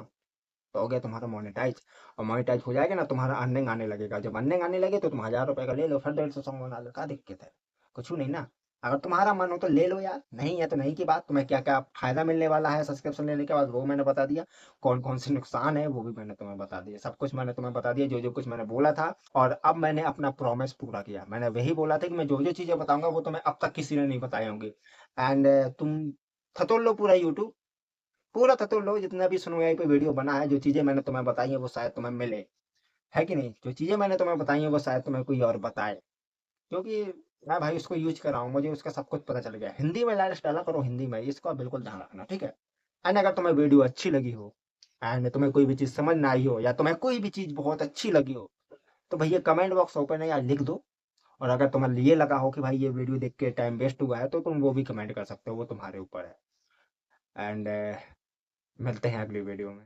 तो हो गया तुम्हारा मोनेटाइज। और मोनेटाइज हो जाएगा ना, तुम्हारा अर्निंग आने लगेगा। जब अर्निंग आने लगे तो तुम 1000 रुपए का ले लो, फिर 150 सॉन्ग बना लो, क्या दिक्कत है, कुछ नहीं ना। अगर तुम्हारा मन हो तो ले लो यार, नहीं है तो नहीं की बात। तुम्हें क्या क्या फायदा मिलने वाला है सब्सक्रिप्शन लेने के बाद वो मैंने बता दिया, कौन कौन से नुकसान है वो भी मैंने तुम्हें बता दिया, सब कुछ मैंने तुम्हें बता दिया, जो जो कुछ मैंने बोला था। और अब मैंने अपना प्रॉमिस पूरा किया, मैंने वही बोला था कि मैं जो जो चीजें बताऊंगा वो तुम्हें अब तक किसी ने नहीं बताई होंगी। एंड तुम थतोल लो पूरा यूट्यूब, पूरा थतोल लो, जितना भी सुनो यहीं पे वीडियो बना है, जो चीजें मैंने तुम्हें बताई है वो शायद तुम्हें मिले, है कि नहीं, जो चीजें मैंने तुम्हें बताई है वो शायद तुम्हें कोई और बताए, क्योंकि मैं भाई उसको यूज कर रहा हूँ, मुझे उसका सब कुछ पता चल गया। हिंदी में लाइक्स डाला करो, हिंदी में, इसका बिल्कुल ध्यान रखना, ठीक है। एंड अगर तुम्हें वीडियो अच्छी लगी हो, एंड तुम्हें कोई भी चीज समझ ना आई हो, या तुम्हें कोई भी चीज बहुत अच्छी लगी हो, तो भैया कमेंट बॉक्स ओपन है यार, लिख दो। और अगर तुम्हें ये लगा हो कि भाई ये वीडियो देख के टाइम वेस्ट हुआ है, तो तुम वो भी कमेंट कर सकते हो, वो तुम्हारे ऊपर है। एंड मिलते हैं अगली वीडियो में।